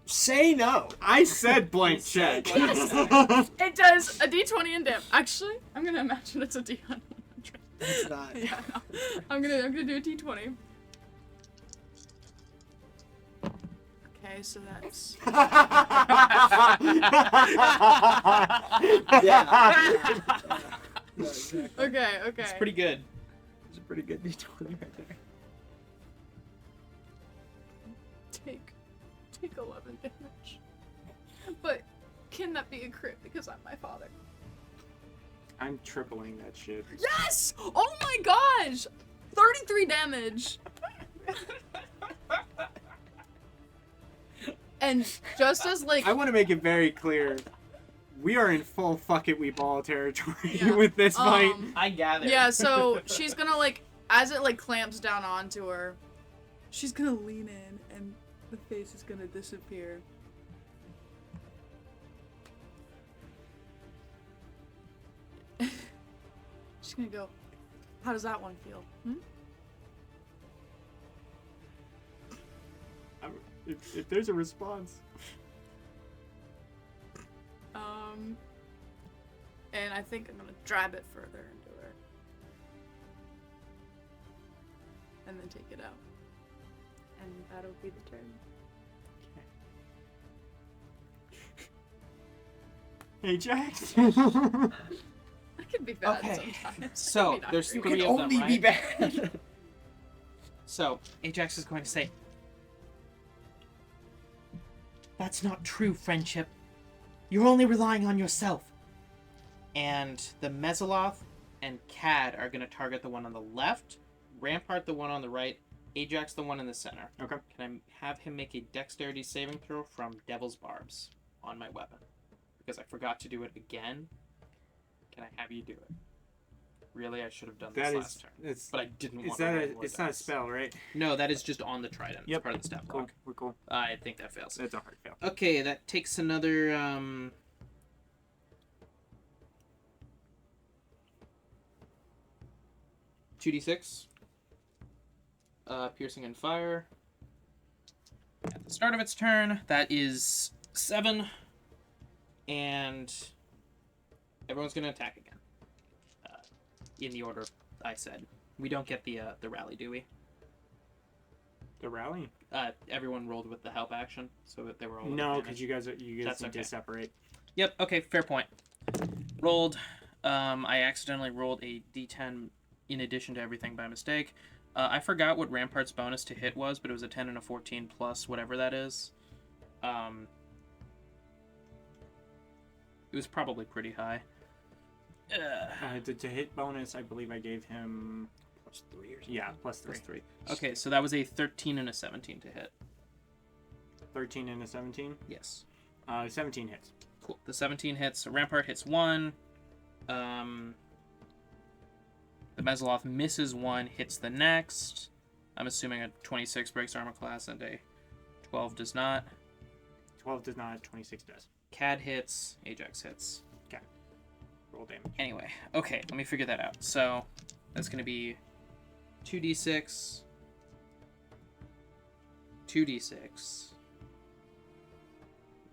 Say no! I said blank check. It does a d20 in damage. Actually, I'm gonna imagine it's a d100. It's not. Yeah, no. I'm gonna do a d20. Okay, so that's Yeah. Exactly. okay. It's pretty good. It's a pretty good detail right there. Take 11 damage. But can that be a crit because I'm my father? I'm tripling that shit. Yes! Oh my gosh! 33 damage. And just as like I want to make it very clear, we are in full fuck it we ball territory Yeah. with this fight. I gather. Yeah, so she's gonna like, as it like clamps down onto her, she's gonna lean in and the face is gonna disappear. She's gonna go, how does that one feel? If there's a response. And I think I'm gonna drab it further into her. And then take it out. And that'll be the turn. Hey, Jax. I can be bad Okay, sometimes. so I can be not there's great. three of them, Only be right? bad. So Ajax is going to say, "That's not true, friendship. You're only relying on yourself." And the Mesoloth and Cad are going to target the one on the left, Rampart the one on the right, Ajax the one in the center. Okay. Can I have him make a dexterity saving throw from Devil's Barbs on my weapon? Because I forgot to do it again. Can I have you do it? Really, I should have done this That last is, turn. it's, But I didn't is want that to a, roll more it's not a dice. spell, right? No, that is just on the trident. Yep. It's part of the stat Cool, block. we're cool. I think that fails. That's a hard fail. Okay, that takes another 2d6. Piercing and fire. At the start of its turn, that is 7. And everyone's going to attack again. In the order I said. We don't get the rally, do we? The rally? Everyone rolled with the help action, so that they were all. with No, advantage. because you guys That's need okay. to separate. Yep, okay, fair point. Rolled. I accidentally rolled a d10 in addition to everything by mistake. I forgot what Rampart's bonus to hit was, but it was a 10 and a 14 plus whatever that is. It was probably pretty high. To hit bonus, I believe I gave him Plus 3 or something. yeah +3. Plus 3. Okay, so that was a 13 and a 17 to hit. 13 and a 17. Yes. 17 hits. Cool. The 17 hits. So Rampart hits 1. The Mesoloth misses 1, hits the next. I'm assuming a 26 breaks armor class and a 12 does not. 12 does not. 26 does. Cad hits. Ajax hits. Roll damage. Anyway, okay, let me figure that out. So that's going to be 2d6, 2d6,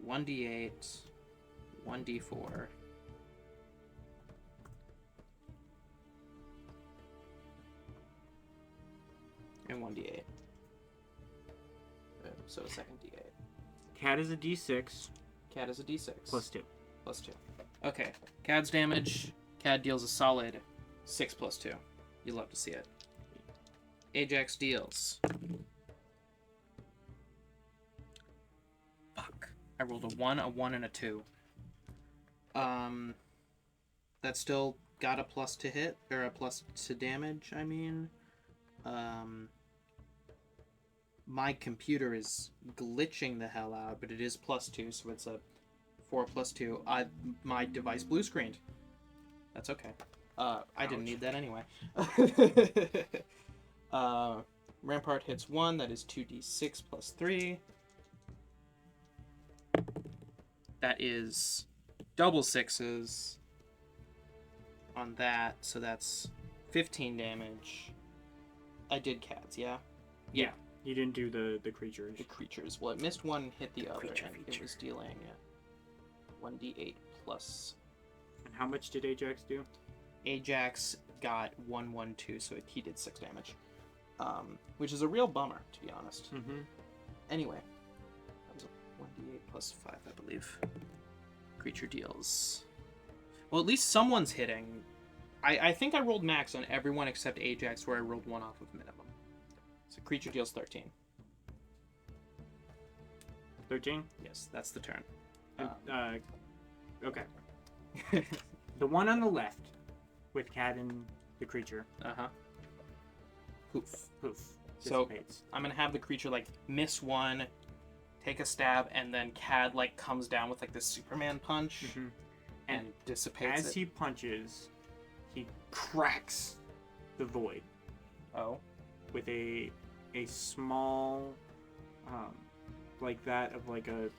1d8, 1d4, and 1d8. So a second d8. Cat is a d6 Cad is a d6. plus 2. Plus 2. Okay. Cad's damage. Cad deals a solid 6 plus 2. You'd love to see it. Ajax deals. Fuck. I rolled a 1, and a 2. That still got a plus to hit, or a plus to damage, I mean. My computer is glitching the hell out, but it is plus 2, so it's a 4 plus 2. My device blue screened. That's okay. I didn't need that anyway. Rampart hits 1. That is 2d6 plus 3. That is double 6s on that, so that's 15 damage. I did cats, yeah? Yeah. You didn't do the creatures. The creatures. Well, it missed 1, hit the other, Creature and it feature. was dealing 1d8 plus. And how much did Ajax do? Ajax got 1/1/2, so he did 6 damage. Which is a real bummer, to be honest. Mm-hmm. Anyway, 1d8 plus 5, I believe. Creature deals. Well, at least someone's hitting. I think I rolled max on everyone except Ajax, where I rolled 1 off of minimum. So creature deals 13. 13? Yes, that's the turn. Okay. The one on the left with Cat and the creature. Uh-huh. Poof. Poof. So Dissipates. I'm gonna have the creature like miss one, take a stab, and then Cad like comes down with like this Superman punch Mhm. and dissipates As it. he punches, he cracks the void Oh. with a small, like that of like a.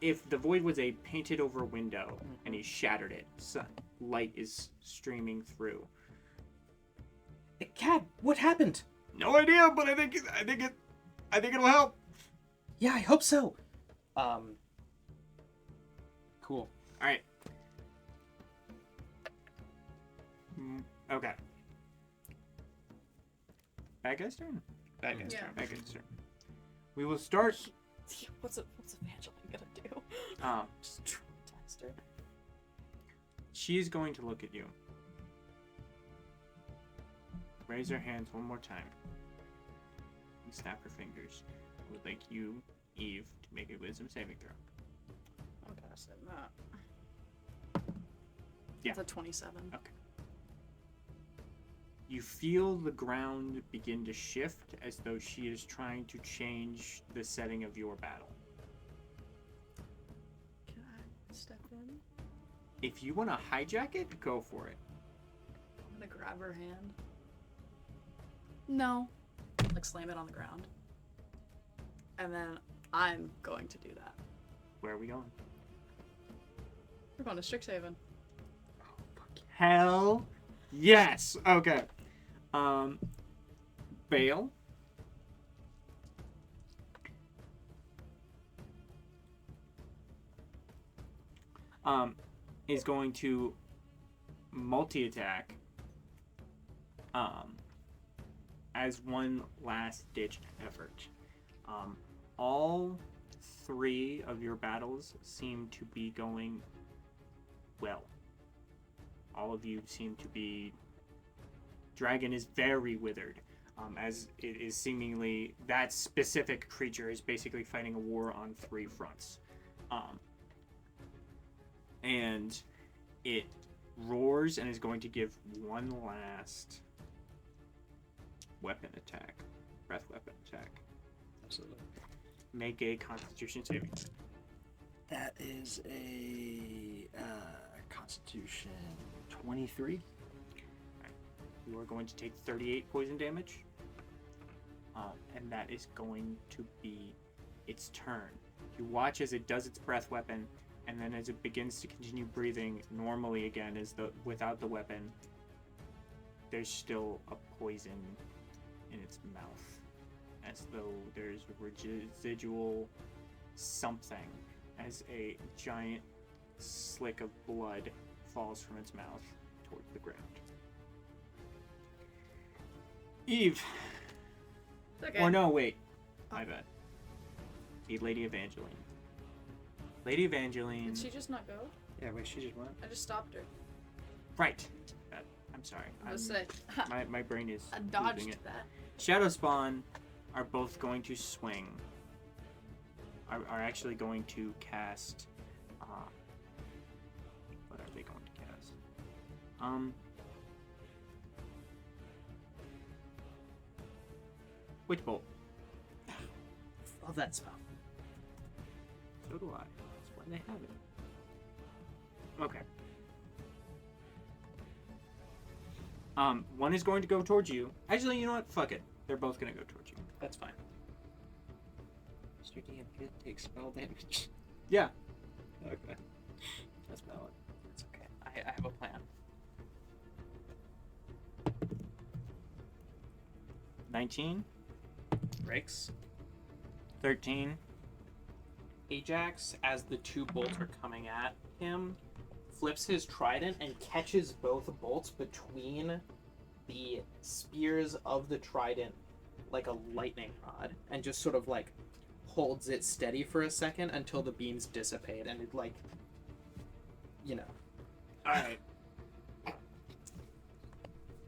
If the void was a painted over window and he shattered it, light is streaming through. Cad, what happened? No idea, but I think it'll help. Yeah, I hope so. Cool. All right. Okay. Bad guy's turn. Bad guy's Yeah. turn. Bad guy's turn. We will start. What's Evangeline gonna do? Just Text her. She is going to look at you. Raise her hands one more time. And snap her fingers. I would like you, Eve, to make a wisdom saving throw. I'm passing that. Yeah. It's a 27. Okay. You feel the ground begin to shift as though she is trying to change the setting of your battle. Can I step in? If you want to hijack it, go for it. I'm gonna grab her hand. No. Like slam it on the ground. And then I'm going to do that. Where are we going? We're going to Strixhaven. Hell yes. Okay. Bale. Is going to multi-attack as one last ditch effort. All 3 of your battles seem to be going well. All of you seem to be. Dragon is very withered, as it is seemingly that specific creature is basically fighting a war on 3 fronts, and it roars and is going to give one last weapon attack, breath weapon attack. Absolutely. Make a Constitution saving. That is a Constitution 23. You are going to take 38 poison damage, and that is going to be its turn. You watch as it does its breath weapon, and then as it begins to continue breathing normally again, without the weapon, there's still a poison in its mouth, as though there's residual something, as a giant slick of blood falls from its mouth towards the ground. Eve. Okay. Or no, wait. My bad. The Lady Evangeline. Lady Evangeline. Did she just not go? Yeah, wait, she just went. I just stopped her. Right. I'm sorry. I was say, My brain is I losing dodged it. that. Shadow Spawn are both going to swing. Are actually going to cast. What are they going to cast? Witch Bolt. Love that spell. So do I. That's why they have it. Okay. One is going to go towards you. Actually, you know what? Fuck it. They're both going to go towards you. That's fine. Mr. DM could take spell damage. Yeah. Okay. That's valid. It's okay. I have a plan. 19, Breaks. 13. Ajax, as the 2 bolts are coming at him, flips his trident and catches both bolts between the spears of the trident like a lightning rod, and just sort of like holds it steady for a second until the beams dissipate, and it like, you know. All right.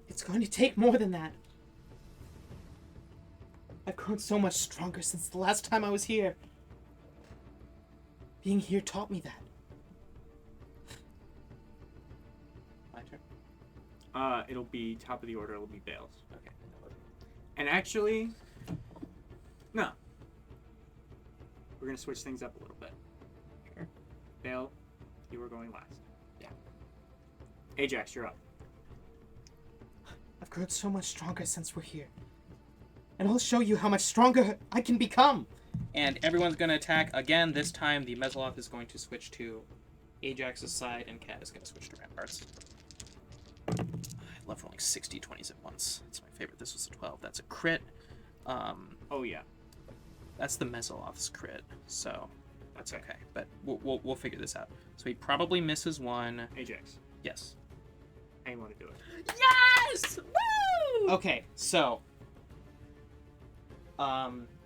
It's going to take more than that. I've grown so much stronger since the last time I was here. Being here taught me that. My turn. It'll be top of the order. It'll be Bales. Okay. And actually, no. We're gonna switch things up a little bit. Sure. Bale, you were going last. Yeah. Ajax, you're up. I've grown so much stronger since we're here. And I'll show you how much stronger I can become. And everyone's going to attack again. This time, the Mezzoloth is going to switch to Ajax's side, and Cat is going to switch to Ramparts. I love rolling 60 20s at once. It's my favorite. This was a 12. That's a crit. Oh yeah. That's the Mezzoloth's crit, so that's okay. But we'll figure this out. So he probably misses one. Ajax, Yes. how you want to do it? Yes! Woo! Okay, so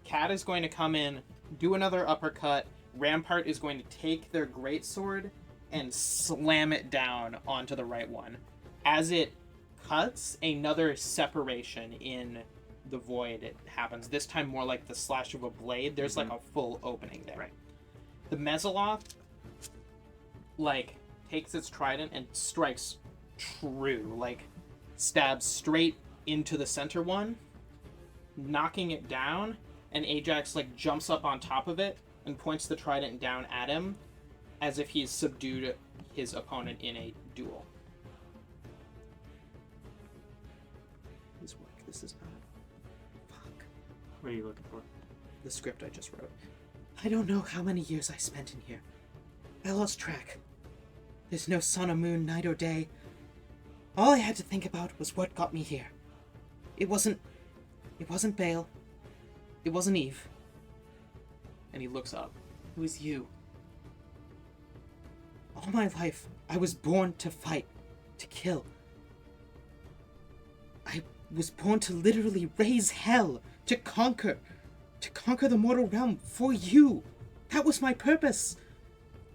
Cat is going to come in, do another uppercut. Rampart is going to take their greatsword and slam it down onto the right one. As it cuts, another separation in the void it happens. This time more like the slash of a blade. There's like a full opening there. Right. The Mezzoloth like takes its trident and strikes true, like stabs straight into the center one, knocking it down, and Ajax like jumps up on top of it and points the trident down at him as if he's subdued his opponent in a duel. This work. This is not. Fuck. What are you looking for? The script I just wrote. I don't know how many years I spent in here. I lost track. There's no sun or moon, night or day. All I had to think about was what got me here. It wasn't Bale. It wasn't Eve. And he looks up. It was you. All my life, I was born to fight, to kill. I was born to literally raise hell, to conquer the mortal realm for you. That was my purpose.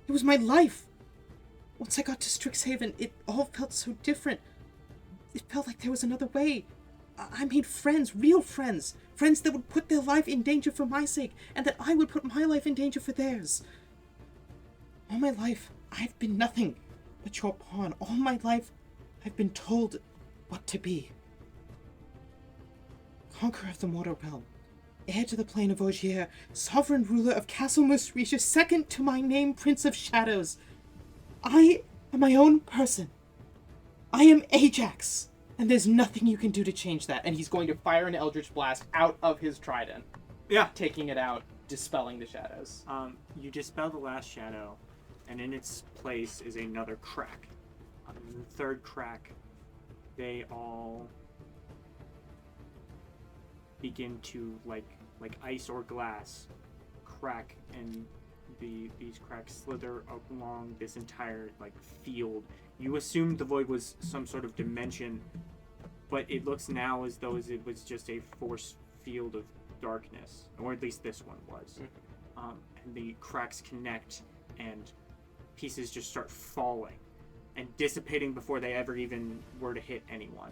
It was my life. Once I got to Strixhaven, it all felt so different. It felt like there was another way. I made friends, real friends. Friends that would put their life in danger for my sake, and that I would put my life in danger for theirs. All my life, I've been nothing but your pawn. All my life, I've been told what to be. Conqueror of the mortal realm, heir to the plane of Ogier, sovereign ruler of Castle Mustrisha, second to my name, Prince of Shadows. I am my own person. I am Ajax, and there's nothing you can do to change that. And he's going to fire an Eldritch Blast out of his trident, Yeah. taking it out, dispelling the shadows. You dispel the last shadow, and in its place is another crack. The third crack, they all begin to like ice or glass crack, and these cracks slither along this entire like field. You assumed the void was some sort of dimension, but it looks now as though it was just a force field of darkness, or at least this one was. And the cracks connect, and pieces just start falling and dissipating before they ever even were to hit anyone.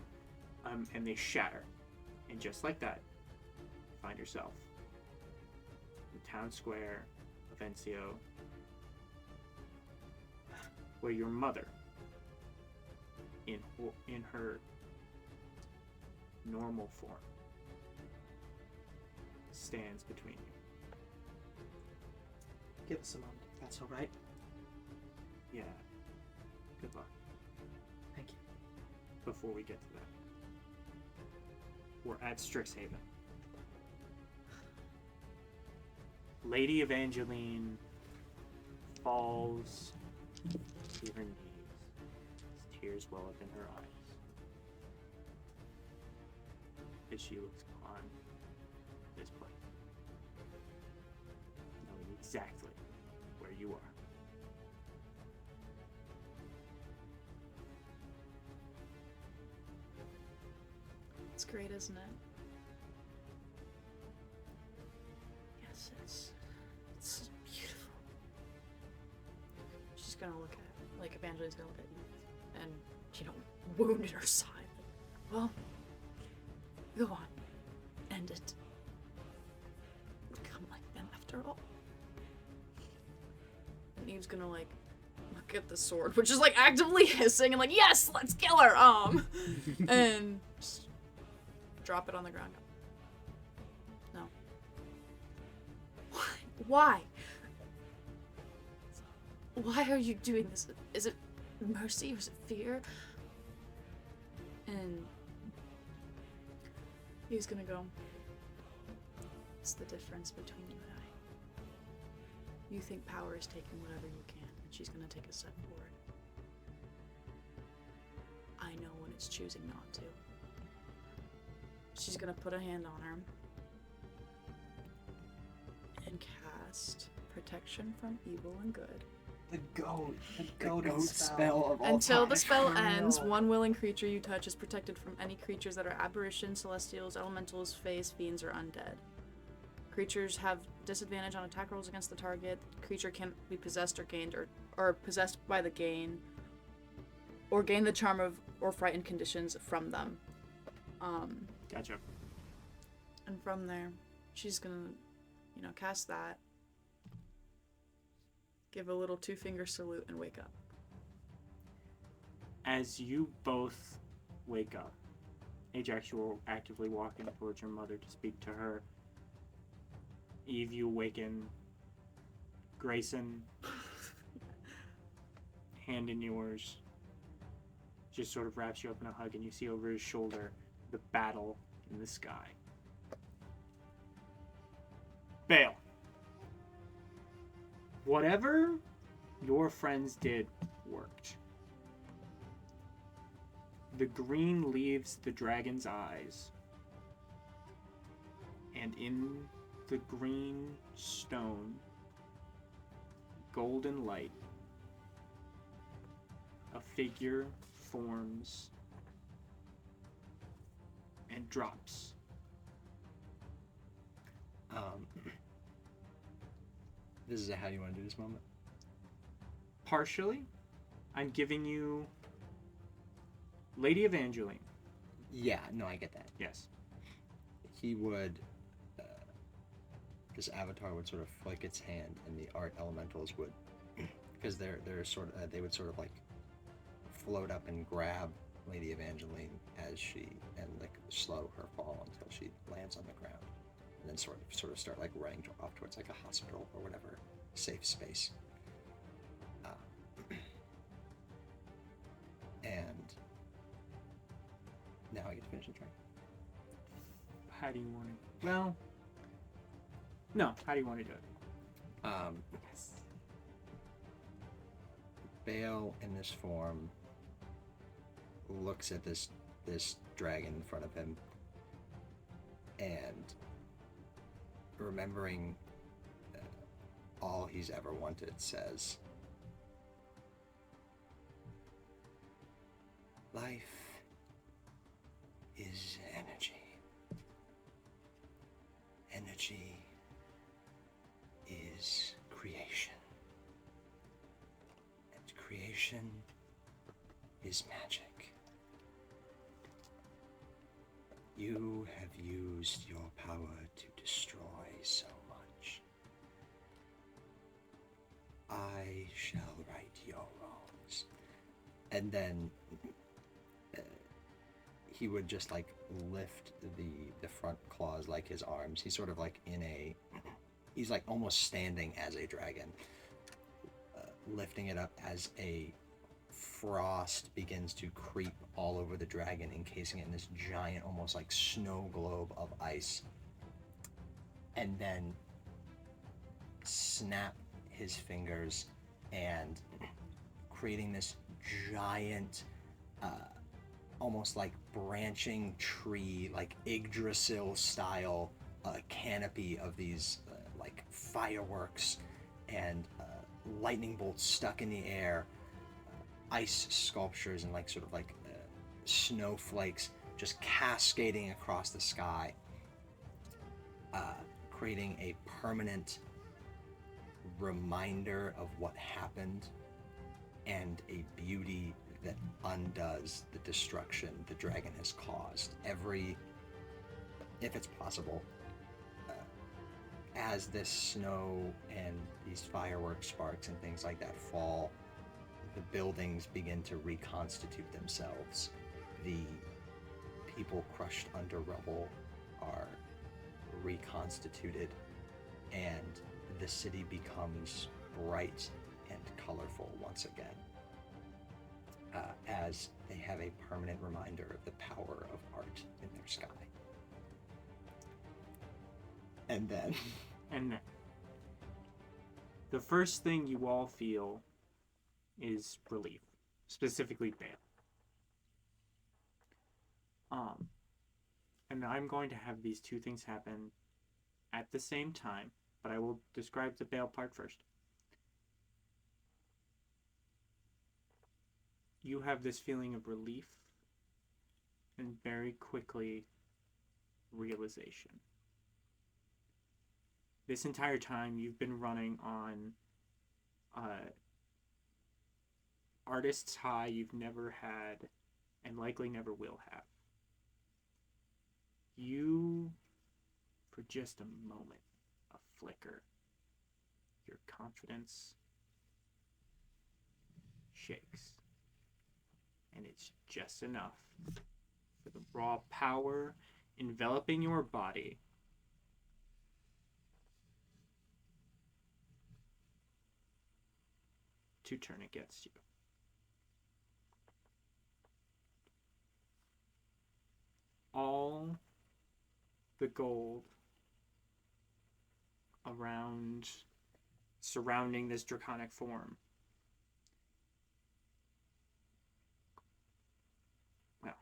And they shatter. And just like that, you find yourself in the town square of Encio, where your mother, in her normal form, stands between you. Give us a moment, if that's all right. Yeah. Good luck. Thank you. Before we get to that, we're at Strixhaven. Lady Evangeline falls to her knees as tears well up in her eyes as she looks upon this place, knowing exactly where you are. It's great, isn't it? Yes, it's It's beautiful. She's gonna look at, like, Evangeline's gonna look at you, and, you know, wound in her side. Well, go on. End it. Become like them after all. And Eve's gonna, like, look at the sword, which is, like, actively hissing and, like, yes, let's kill her, and just drop it on the ground. No. Why? Why are you doing this? Is it mercy or is it fear? And he's gonna go, it's the difference between you and I. You think power is taking whatever you can, and she's gonna take a step forward. I know when it's choosing not to. She's gonna put a hand on her and cast protection from evil and good. The goat spell of all Until time. the spell ends, one willing creature you touch is protected from any creatures that are aberrations, celestials, elementals, fays, fiends, or undead. Creatures have disadvantage on attack rolls against the target. The creature can't be possessed or gained or possessed by the gain, or gain the charm of or frightened conditions from them. Gotcha. And from there, she's gonna, cast that. Give a little 2-finger salute and wake up. As you both wake up, Ajax, you are actively walking towards your mother to speak to her. Eve, you awaken. Grayson, hand in yours, just sort of wraps you up in a hug, and you see over his shoulder the battle in the sky. Bale. Whatever your friends did worked. The green leaves the dragon's eyes, and in the green stone, golden light, a figure forms and drops. This is how you want to do this moment? Partially, I'm giving you Lady Evangeline. Yeah, no, I get that. Yes. He would, this avatar would sort of flick its hand, and the art elementals would, because they're sort of, they would sort of like float up and grab Lady Evangeline as she, and like slow her fall until she lands on the ground, and then sort of start like running off towards like a hospital or whatever safe space. And now I get to finish the track. How do you want to? Well, no. How do you want to do it? Bale in this form looks at this dragon in front of him, and remembering all he's ever wanted, says, "Life is energy. Energy is creation. And creation is magic. You have used your power to destroy so much. I shall right your wrongs." And then he would just like lift the front claws, like his arms. He's sort of like he's like almost standing as a dragon, lifting it up as a frost begins to creep all over the dragon, encasing it in this giant, almost like snow globe of ice. And then snap his fingers, and creating this giant, almost like branching tree, like Yggdrasil style canopy of these like fireworks and lightning bolts stuck in the air, ice sculptures and like sort of like snowflakes just cascading across the sky, creating a permanent reminder of what happened and a beauty that undoes the destruction the dragon has caused. If it's possible, as this snow and these fireworks sparks and things like that fall, the buildings begin to reconstitute themselves. The people crushed under rubble are reconstituted, and the city becomes bright and colorful once again, as they have a permanent reminder of the power of art in their sky. And then the first thing you all feel is relief, specifically Bale. And I'm going to have these two things happen at the same time, but I will describe the Bale part first. You have this feeling of relief and very quickly realization. This entire time you've been running on artist's high you've never had and likely never will have. You, for just a moment, a flicker, your confidence shakes. And it's just enough for the raw power enveloping your body to turn against you. All the gold surrounding this draconic form. Well,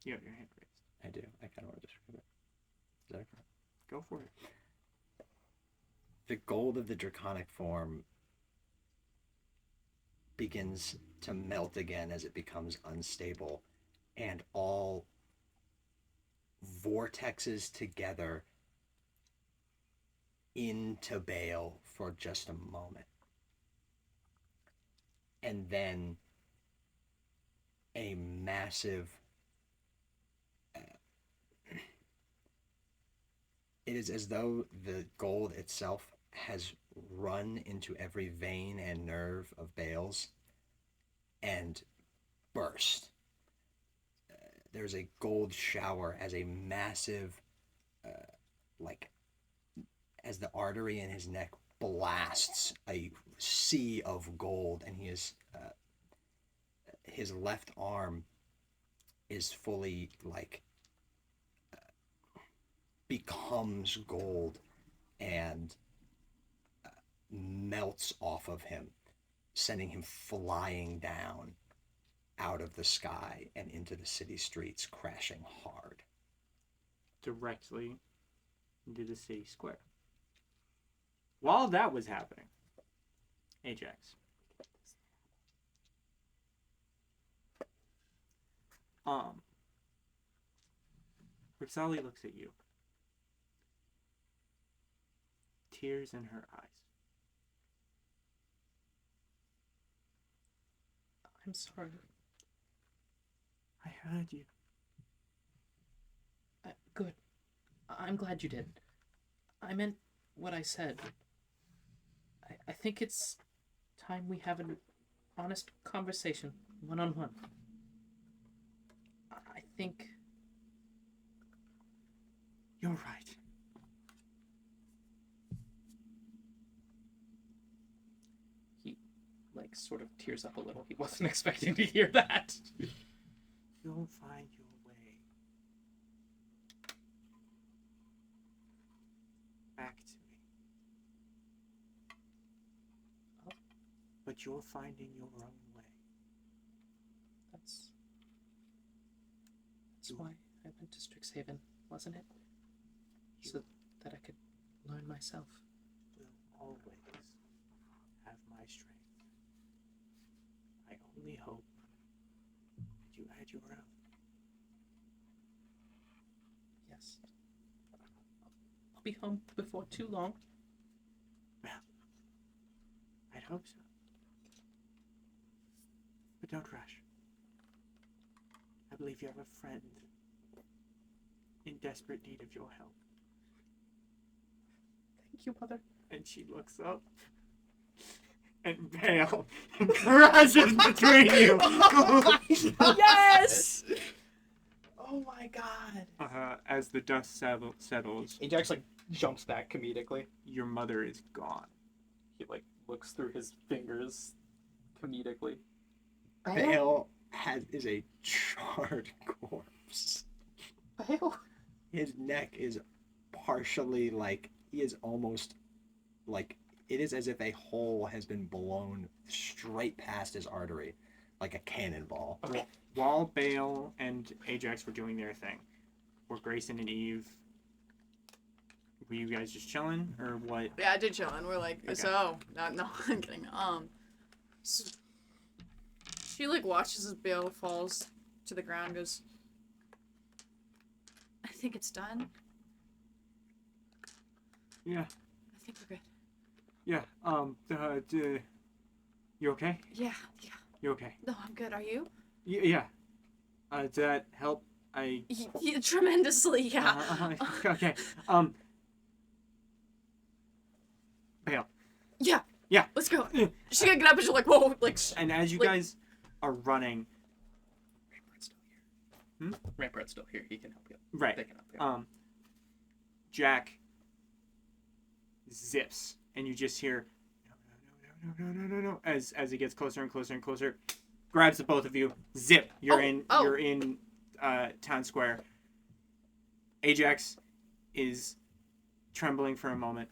you have your hand raised. I do. I kind of want to describe it. Is that okay? Go for it. The gold of the draconic form begins to melt again as it becomes unstable, and all vortexes together into Bale for just a moment. And then a massive it is as though the gold itself has run into every vein and nerve of Bale's and burst. There's a gold shower as a massive, as the artery in his neck blasts a sea of gold, and he is, his left arm is fully, becomes gold and melts off of him, sending him flying down out of the sky and into the city streets, crashing hard. Directly into the city square. While that was happening, Ajax. Rixali looks at you. Tears in her eyes. I'm sorry. I heard you. Good. I'm glad you did. I meant what I said. I think it's time we have an honest conversation, one-on-one. I think... You're right. He, sort of tears up a little. He wasn't expecting to hear that. You'll find your way back to me. Oh. But you're finding your own way. That's why I went to Strixhaven, wasn't it? So that I could learn myself. Will always have my strength. I only hope that you had your own. Yes. I'll be home before too long. Well, hope so. But don't rush. I believe you have a friend in desperate need of your help. Thank you, Mother. And she looks up. And Bale crashes between you. Yes! Oh my god. As the dust settles, Ajax like jumps back comedically. your mother is gone. He like looks through his fingers comedically. Bale is a charred corpse. Bale? His neck is partially like he is almost like it is as if a hole has been blown straight past his artery, like a cannonball. While Bale and Ajax were doing their thing, were Grayson and Eve, were you guys just chilling or what? Yeah, I did chill, and we're like, Okay. so, no, I'm kidding. So she like watches as Bale falls to the ground, goes, I think it's done. Yeah, I think we're good. yeah. You okay? Yeah. You okay? No, I'm good. Are you? Yeah. Does that help? Yeah, tremendously, yeah. Okay. Bale. Yeah. Yeah. Let's go. She's gonna get up and she's like, whoa, like. And as you Like- guys are running, Rampart's still here. Rampart's still here. He can help you. right? They can help you. Jack zips, and you just hear no, as he gets closer and closer and closer, grabs the both of you. Zip! You're in town square. Ajax is trembling for a moment.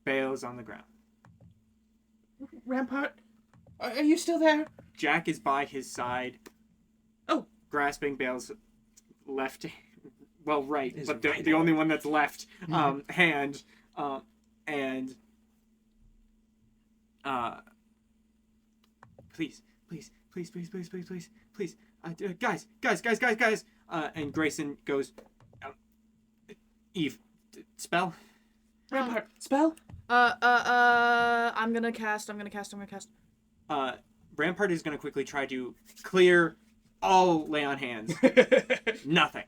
Bale's on the ground. Rampart? Are you still there? Jack is by his side. Oh. Grasping Bale's left, well, right, His but right the only arm. one that's left, hand, and please, guys, and Grayson goes, Eve, spell. Rampart, spell? I'm gonna cast. Rampart is going to quickly try to clear all lay on hands. Nothing.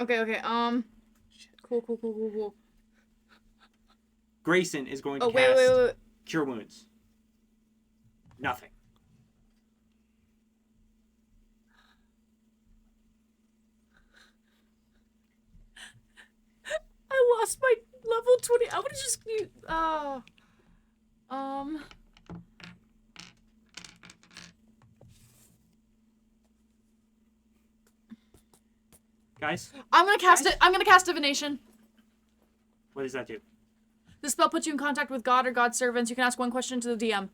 Okay, cool. Grayson is going to Oh, cast wait. Cure Wounds. Nothing. I lost my level 20. I would've just, Guys, I'm gonna cast it. I'm gonna cast Divination. what does that do? This spell puts you in contact with God or God's servants. You can ask one question to the DM.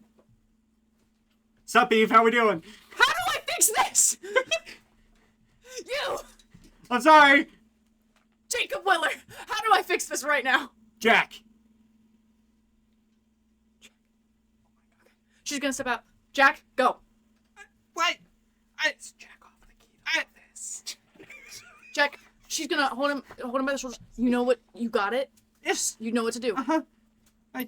Sup, Eve? How we doing? How do I fix this? You, I'm sorry, Jacob Willer. How do I fix this right now? Jack. She's gonna step out. Jack, go. What? It's Jack off the key. This. Jack, she's gonna hold him by the shoulders. You know what? You got it. Yes. You know what to do.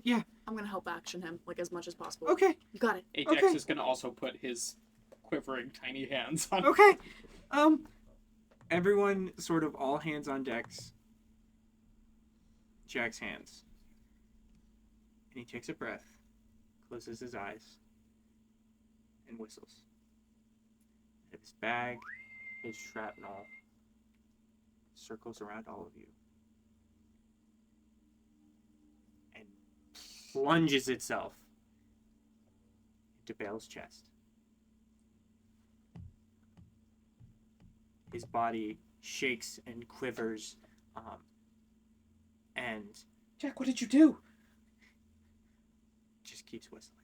Yeah. I'm gonna help action him like as much as possible. Okay. You got it. Ajax okay. is gonna also put his quivering tiny hands on. Okay. Everyone sort of all hands on decks. Jack's hands. And he takes a breath, closes his eyes, and whistles. His bag, his shrapnel, circles around all of you. And plunges itself into Bale's chest. His body shakes and quivers, and Jack, what did you do? just keeps whistling.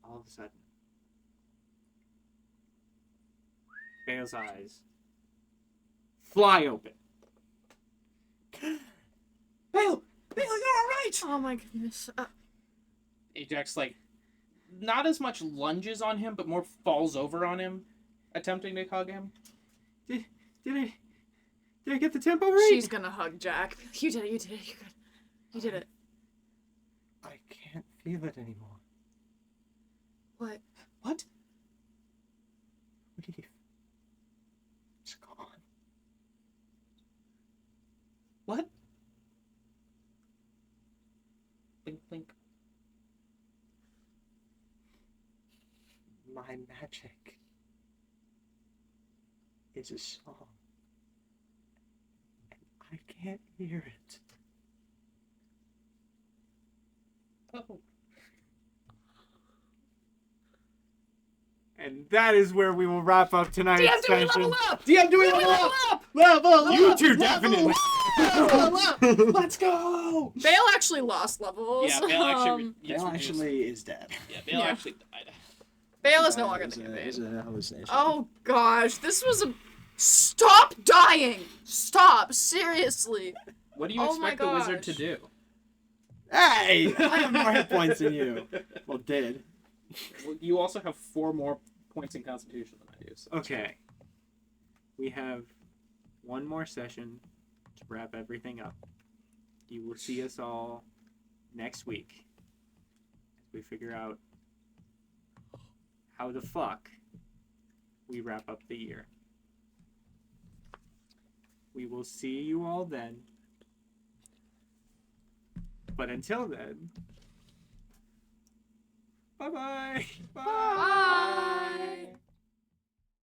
All of a sudden, Bale's eyes fly open. Bale, you're alright! Oh my goodness. Ajax like not as much lunges on him, but more falls over on him, attempting to hug him. Did Did I get the tempo right? She's gonna hug Jack. You did it. You did it. You're good. You did it. I can't feel it anymore. What? What? Leave. It's gone. What? Blink, blink. My magic is a song. And I can't hear it. Oh. And that is where we will wrap up tonight's DM, do we session. level up? DM, do we Do we level level up? up? Level You up! two Level definitely. up! Level up! Let's go! Bale actually lost levels. Yeah, Bale actually. Bale actually is dead. Yeah, Bale Yeah. actually died. Bale is no longer It was the a- campaign. It was a hallucination. Oh gosh, this was a. Stop dying! Stop! Seriously. What do you Oh my expect the wizard to gosh. do? Hey! I have more hit points than you. Well, did. Well, you also have 4 more points in Constitution than I do. So. Okay. We have one more session to wrap everything up. You will see us all next week as we figure out how the fuck we wrap up the year. We will see you all then. But until then, bye-bye. Bye. Bye.